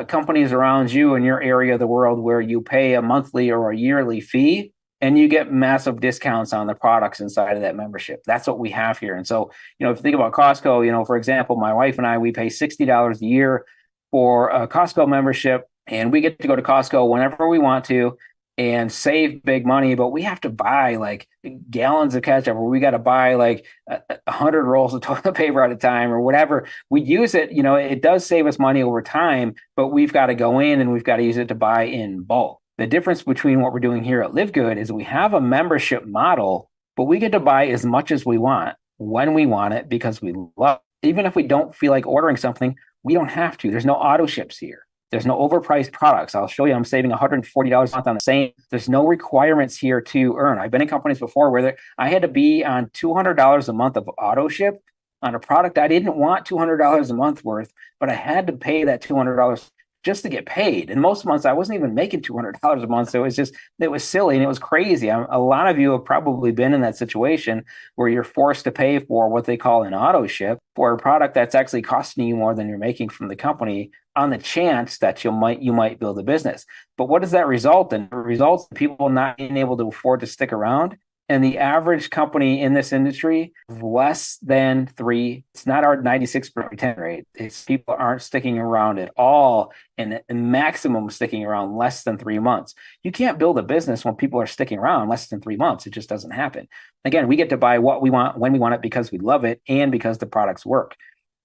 companies around you in your area of the world where you pay a monthly or a yearly fee and you get massive discounts on the products inside of that membership. That's what we have here. And so, if you think about Costco, for example, my wife and I, we pay $60 a year for a Costco membership, and we get to go to Costco whenever we want to and save big money, but we have to buy like gallons of ketchup, or we got to buy like 100 rolls of toilet paper at a time or whatever. We use it, it does save us money over time, but we've got to go in and we've got to use it to buy in bulk. The difference between what we're doing here at LiveGood is we have a membership model, but we get to buy as much as we want when we want it because we love it. Even if we don't feel like ordering something, we don't have to. There's no auto ships here. There's no overpriced products. I'll show you, I'm saving $140 a month on the same. There's no requirements here to earn. I've been in companies before where I had to be on $200 a month of auto ship on a product I didn't want $200 a month worth, but I had to pay that $200 just to get paid. And most months I wasn't even making $200 a month. So it was silly and it was crazy. A lot of you have probably been in that situation where you're forced to pay for what they call an auto ship for a product that's actually costing you more than you're making from the company on the chance that you might build a business. But what does that result in? It results in people not being able to afford to stick around. And the average company in this industry is less than 3. It's not our 96% retention rate. It's people aren't sticking around at all, and maximum sticking around less than 3 months. You can't build a business when people are sticking around less than 3 months. It just doesn't happen. Again, we get to buy what we want when we want it because we love it and because the products work.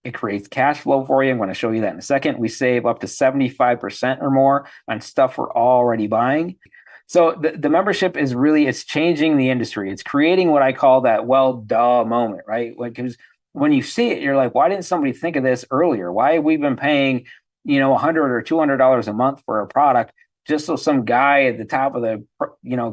It creates cash flow for you. I'm going to show you that in a second. We save up to 75% or more on stuff we're already buying. So the membership is really, it's changing the industry. It's creating what I call that duh moment, right? Because when you see it, you're like, why didn't somebody think of this earlier? Why have we been paying, $100 or $200 a month for a product just so some guy at the top of the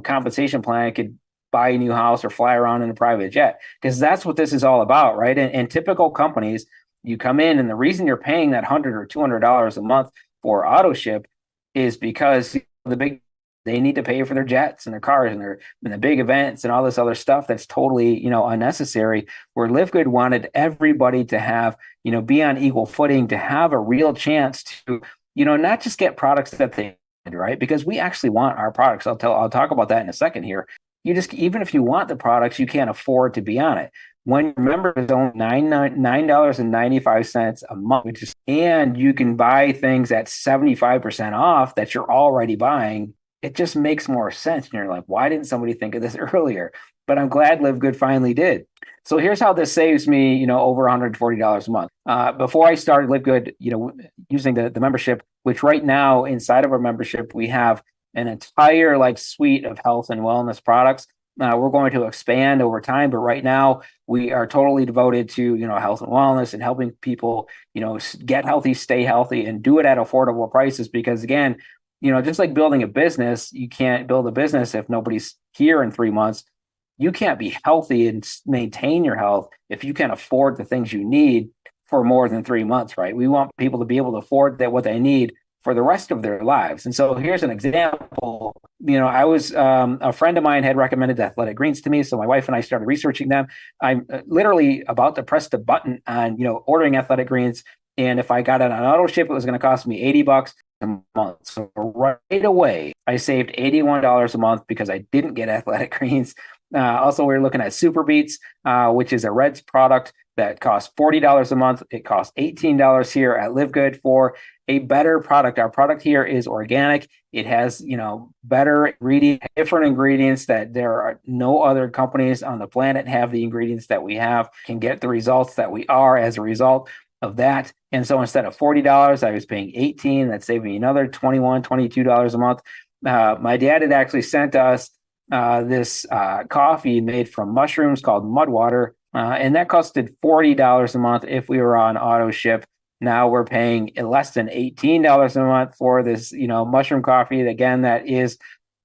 compensation plan could buy a new house or fly around in a private jet, because that's what this is all about, right? And typical companies, you come in, and the reason you're paying that $100 or $200 a month for auto ship is because they need to pay for their jets and their cars and the big events and all this other stuff that's totally unnecessary. Where LiveGood wanted everybody to have be on equal footing, to have a real chance to not just get products that they need, right? Because we actually want our products. I'll talk about that in a second here. Even if you want the products, you can't afford to be on it. When your members own $9.95 a month, and you can buy things at 75% off that you're already buying, it just makes more sense. And you're like, why didn't somebody think of this earlier? But I'm glad LiveGood finally did. So here's how this saves me, over $140 a month. Before I started LiveGood, using the membership, which right now inside of our membership, we have an entire suite of health and wellness products. We're going to expand over time, but right now we are totally devoted to health and wellness and helping people get healthy, stay healthy, and do it at affordable prices. Because again, just like building a business, you can't build a business if nobody's here in 3 months. You can't be healthy and maintain your health if you can't afford the things you need for more than 3 months, right? We want people to be able to afford what they need for the rest of their lives. And so here's an example. I was a friend of mine had recommended Athletic Greens to me, so my wife and I started researching them. I'm literally about to press the button on ordering Athletic Greens, and if I got it on auto ship, it was going to cost me $80 a month. So right away, I saved $81 a month because I didn't get Athletic Greens. Also, we're looking at Super Beets, which is a Reds product that costs $40 a month. It costs $18 here at LiveGood for a better product. Our product here is organic. It has, better ingredients, different ingredients that there are no other companies on the planet have the ingredients that we have, can get the results that we are as a result of that. And so instead of $40, I was paying $18. That saved me another $21, $22 a month. My dad had actually sent us this coffee made from mushrooms called Mudwater, and that costed $40 a month if we were on auto ship. Now we're paying less than $18 a month for this, mushroom coffee. Again, that is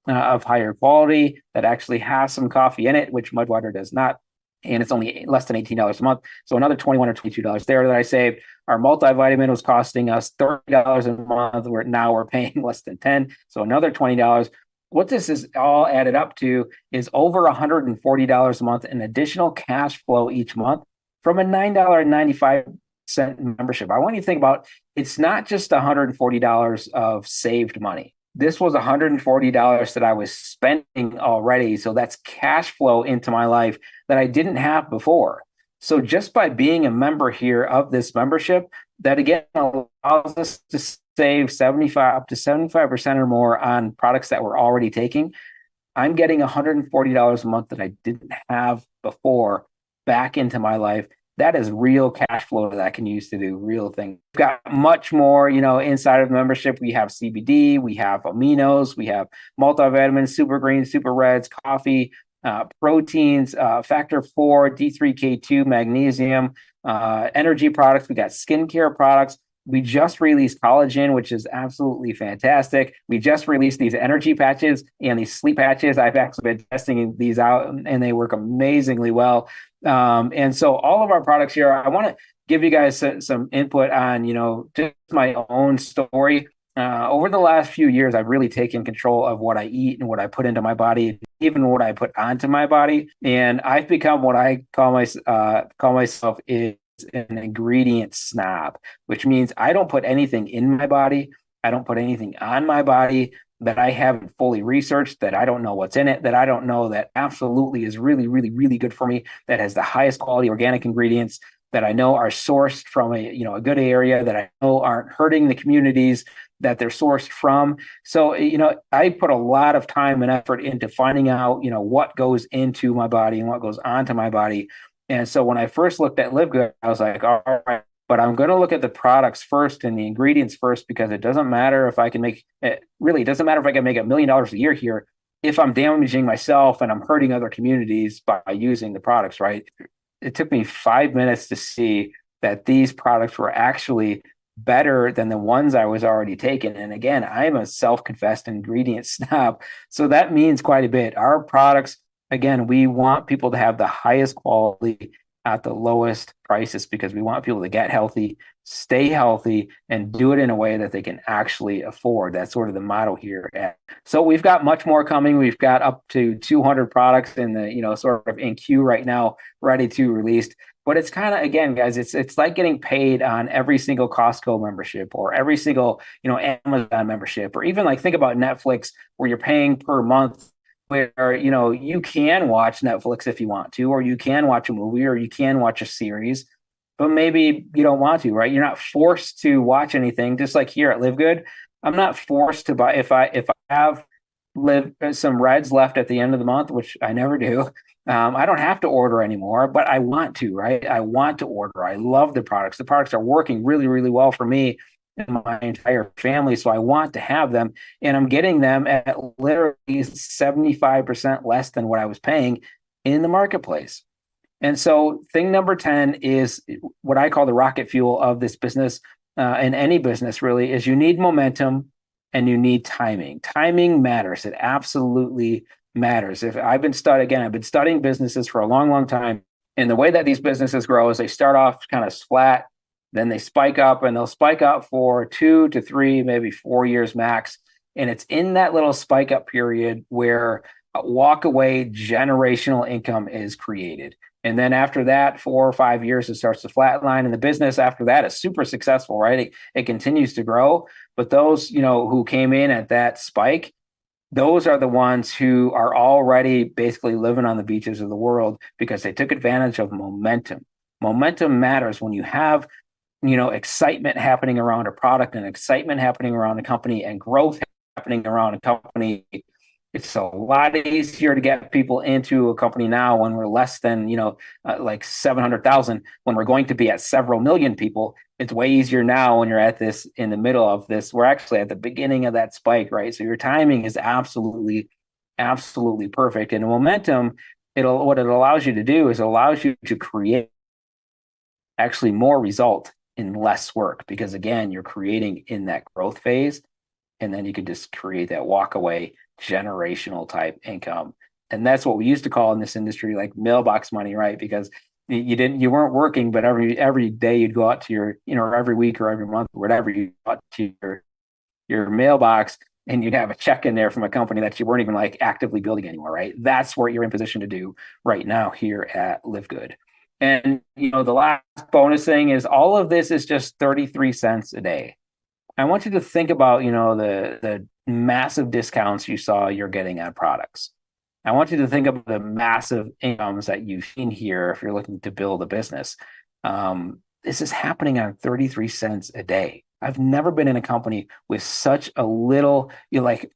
of higher quality, that actually has some coffee in it, which Mudwater does not. And it's only less than $18 a month. So another $21 or $22 there that I saved. Our multivitamin was costing us $30 a month. Now we're paying less than $10. So another $20. What this is all added up to is over $140 a month in additional cash flow each month from a $9.95 membership. I want you to think about, it's not just $140 of saved money. This was $140 that I was spending already. So that's cash flow into my life that I didn't have before. So just by being a member here of this membership, that again allows us to save up to 75% or more on products that we're already taking. I'm getting $140 a month that I didn't have before back into my life. That is real cash flow that I can use to do real things. We've got much more, inside of the membership. We have CBD, we have aminos, we have multivitamins, super greens, super reds, coffee, proteins, factor 4, D3K2, magnesium, energy products. We got skincare products. We just released collagen, which is absolutely fantastic. We just released these energy patches and these sleep patches. I've actually been testing these out, and they work amazingly well. And so all of our products here, I want to give you guys some input on, just my own story. Over the last few years, I've really taken control of what I eat and what I put into my body, even what I put onto my body. And I've become what I call myself is an ingredient snob, which means I don't put anything in my body. I don't put anything on my body that I haven't fully researched, that I don't know what's in it, that I don't know that absolutely is really, really, really good for me, that has the highest quality organic ingredients, that I know are sourced from a good area, that I know aren't hurting the communities that they're sourced from. So, I put a lot of time and effort into finding out, what goes into my body and what goes onto my body. And so when I first looked at LiveGood, I was like, all right, but I'm going to look at the products first and the ingredients first, because it doesn't matter if I can make it. Really, it doesn't matter if I can make $1 million a year here if I'm damaging myself and I'm hurting other communities by using the products, right? It took me 5 minutes to see that these products were actually better than the ones I was already taking. And again, I'm a self-confessed ingredient snob. So that means quite a bit. Our products, again, we want people to have the highest quality at the lowest prices because we want people to get healthy, stay healthy, and do it in a way that they can actually afford. That's sort of the motto here. So we've got much more coming. We've got up to 200 products in the, sort of in queue right now, ready to release. But it's kind of, again, guys, it's like getting paid on every single Costco membership or every single, Amazon membership, or even like think about Netflix where you're paying per month where, you can watch Netflix if you want to, or you can watch a movie, or you can watch a series, but maybe you don't want to, right? You're not forced to watch anything. Just like here at LiveGood, I'm not forced to buy if I have some reds left at the end of the month, which I never do. I don't have to order anymore, but I want to, right? I want to order. I love the products. The products are working really, really well for me and my entire family. So I want to have them. And I'm getting them at literally 75% less than what I was paying in the marketplace. And so thing number 10 is what I call the rocket fuel of this business, and any business really, is you need momentum and you need timing. Timing matters. It absolutely matters. I've been studying businesses for a long, long time. And the way that these businesses grow is they start off kind of flat, then they spike up, and they'll spike up for 2 to 3, maybe 4 years max. And it's in that little spike up period where a walk away generational income is created. And then after that, 4 or 5 years, it starts to flatline. And the business after that is super successful, right? It continues to grow. But those, who came in at that spike, those are the ones who are already basically living on the beaches of the world because they took advantage of momentum. Momentum matters when you have, excitement happening around a product and excitement happening around a company and growth happening around a company. It's a lot easier to get people into a company now when we're less than, like 700,000, when we're going to be at several million people. It's way easier now when you're at this, in the middle of this. We're actually at the beginning of that spike, right? So your timing is absolutely, absolutely perfect. And momentum, what it allows you to do is it allows you to create actually more result in less work, because again, you're creating in that growth phase, and then you can just create that walk away generational type income. And that's what we used to call in this industry like mailbox money, right? Because you weren't working, but every day you'd go out to your, or every week or every month or whatever, you go out to your mailbox and you'd have a check in there from a company that you weren't even like actively building anymore, right? That's what you're in position to do right now here at LiveGood. And the last bonus thing is all of this is just 33 cents a day. I want you to think about, the massive discounts you saw you're getting on products. I want you to think of the massive incomes that you've seen here if you're looking to build a business. This is happening on 33 cents a day. I've never been in a company with such a little,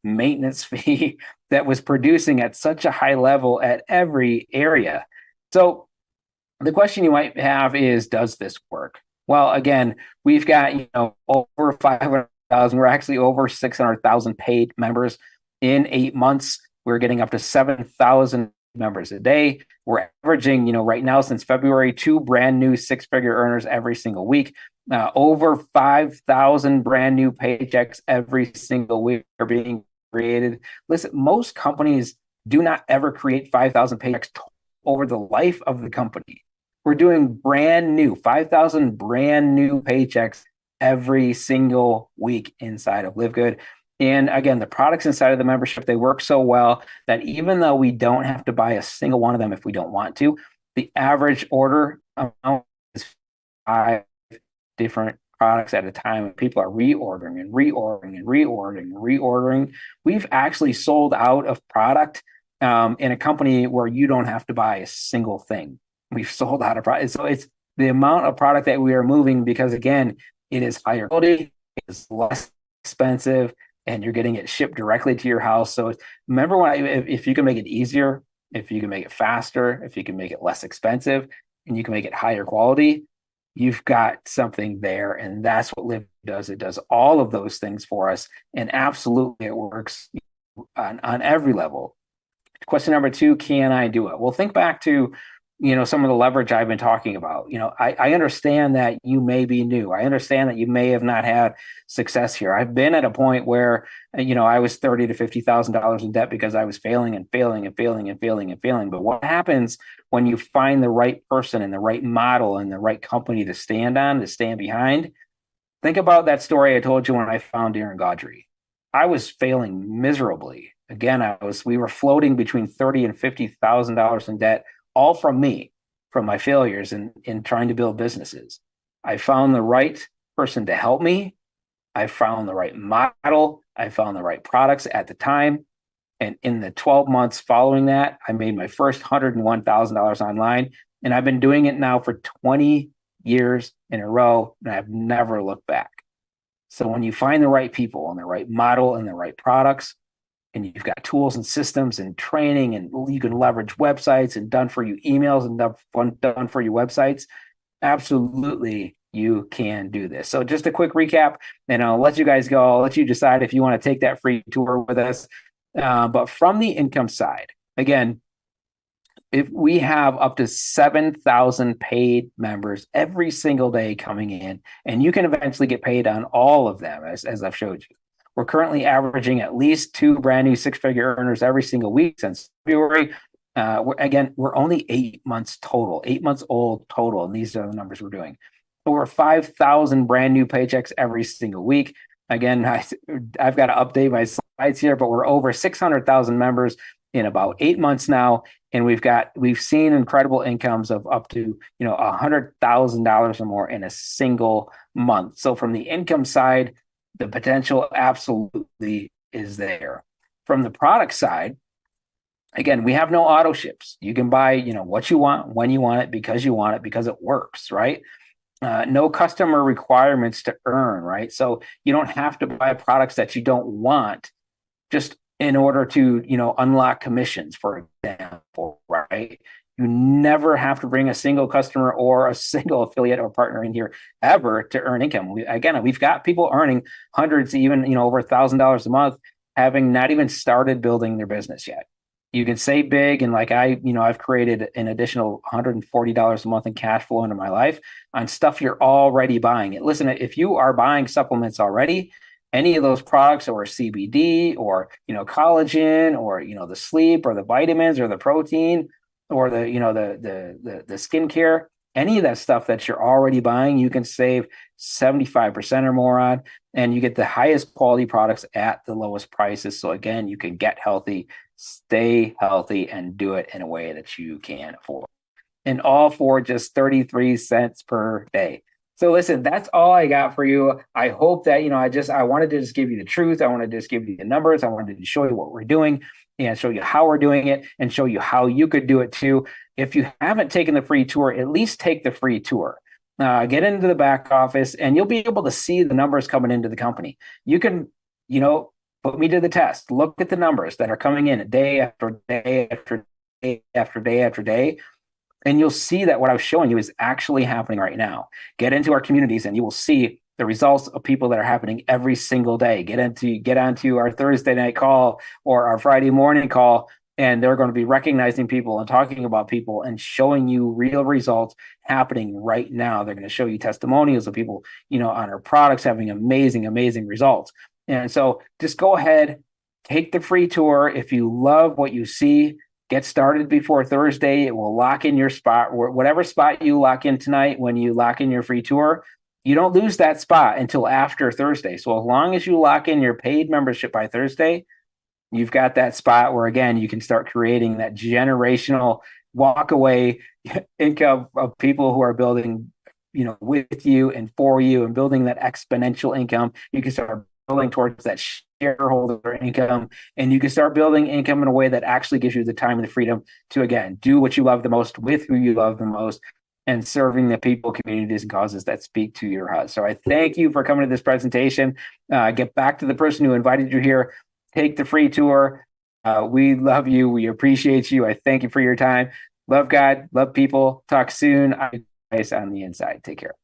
maintenance fee that was producing at such a high level at every area. So the question you might have is, does this work? Well, again, we've got, over 500,000. We're actually over 600,000 paid members in 8 months. We're getting up to 7,000 members a day. We're averaging, right now since February, 2 brand new 6-figure earners every single week. Over 5,000 brand new paychecks every single week are being created. Listen, most companies do not ever create 5,000 paychecks over the life of the company. We're doing brand new 5,000 brand new paychecks every single week inside of LiveGood. And again, the products inside of the membership, they work so well that even though we don't have to buy a single one of them if we don't want to, the average order amount is 5 different products at a time. People are reordering and reordering and reordering and reordering. We've actually sold out of product in a company where you don't have to buy a single thing. We've sold out of product. So it's the amount of product that we are moving because, again, it is higher quality, it's less expensive, and you're getting it shipped directly to your house. So remember, if you can make it easier, if you can make it faster, if you can make it less expensive, and you can make it higher quality, you've got something there. And that's what Live does. It does all of those things for us. And absolutely, it works on every level. Question number 2, can I do it? Well, think back to some of the leverage I've been talking about. I understand that you may be new. I understand that you may have not had success here. I've been at a point where, I was $30,000 to $50,000 in debt because I was failing and failing and failing and failing and failing. But what happens when you find the right person and the right model and the right company to stand on, to stand behind? Think about that story I told you when I found Darren Gaudry. I was failing miserably. Again, we were floating between $30,000 and $50,000 in debt, all from me, from my failures in trying to build businesses. I found the right person to help me. I found the right model. I found the right products at the time. And in the 12 months following that, I made my first $101,000 online. And I've been doing it now for 20 years in a row, and I've never looked back. So when you find the right people and the right model and the right products, and you've got tools and systems and training, and you can leverage websites and done for you emails and done for you websites, absolutely you can do this. So just a quick recap, and I'll let you guys go. I'll let you decide if you want to take that free tour with us. But from the income side, again, if we have up to 7,000 paid members every single day coming in, and you can eventually get paid on all of them, as I've showed you. We're currently averaging at least 2 brand new 6-figure earners every single week since February. We're only 8 months total, 8 months old total, and these are the numbers we're doing. Over 5,000 brand new paychecks every single week. Again, I've got to update my slides here, but we're over 600,000 members in about 8 months now, and we've seen incredible incomes of up to $100,000 or more in a single month. So from the income side, the potential absolutely is there. From the product side, again, we have no auto ships. You can buy, what you want, when you want it, because it works, right? No customer requirements to earn, right? So you don't have to buy products that you don't want just in order to, unlock commissions, for example, right? You never have to bring a single customer or a single affiliate or partner in here ever to earn income. We've got people earning hundreds, even, over $1,000 a month, having not even started building their business yet. You can say big, and like I've created an additional $140 a month in cash flow into my life on stuff you're already buying. Listen, if you are buying supplements already, any of those products, or CBD, or collagen, or the sleep, or the vitamins, or the protein, or the skincare, any of that stuff that you're already buying, you can save 75% or more on, and you get the highest quality products at the lowest prices. So again, you can get healthy, stay healthy, and do it in a way that you can afford, and all for just 33 cents per day. So listen, that's all I got for you. I hope that, I wanted to just give you the truth. I wanted to just give you the numbers. I wanted to show you what we're doing and show you how we're doing it, and show you how you could do it too. If you haven't taken the free tour, at least take the free tour. Get into the back office, and you'll be able to see the numbers coming into the company. You can, put me to the test. Look at the numbers that are coming in day after day after day after day after day. And you'll see that what I was showing you is actually happening right now. Get into our communities, and you will see the results of people that are happening every single day. Get onto our Thursday night call or our Friday morning call, and they're going to be recognizing people and talking about people and showing you real results happening right now. They're going to show you testimonials of people, on our products having amazing, amazing results. And so just go ahead, take the free tour. If you love what you see, get started before Thursday. It will lock in your spot, whatever spot you lock in tonight. When you lock in your free tour, you don't lose that spot until after Thursday. So as long as you lock in your paid membership by Thursday, you've got that spot where, again, you can start creating that generational walk away income of people who are building, with you and for you, and building that exponential income. You can start building towards that shareholder income, and you can start building income in a way that actually gives you the time and the freedom to, again, do what you love the most with who you love the most, and serving the people, communities, and causes that speak to your heart. So I thank you for coming to this presentation. Get back to the person who invited you here. Take the free tour. We love you. We appreciate you. I thank you for your time. Love God, love people. Talk soon. I'm on the inside. Take care.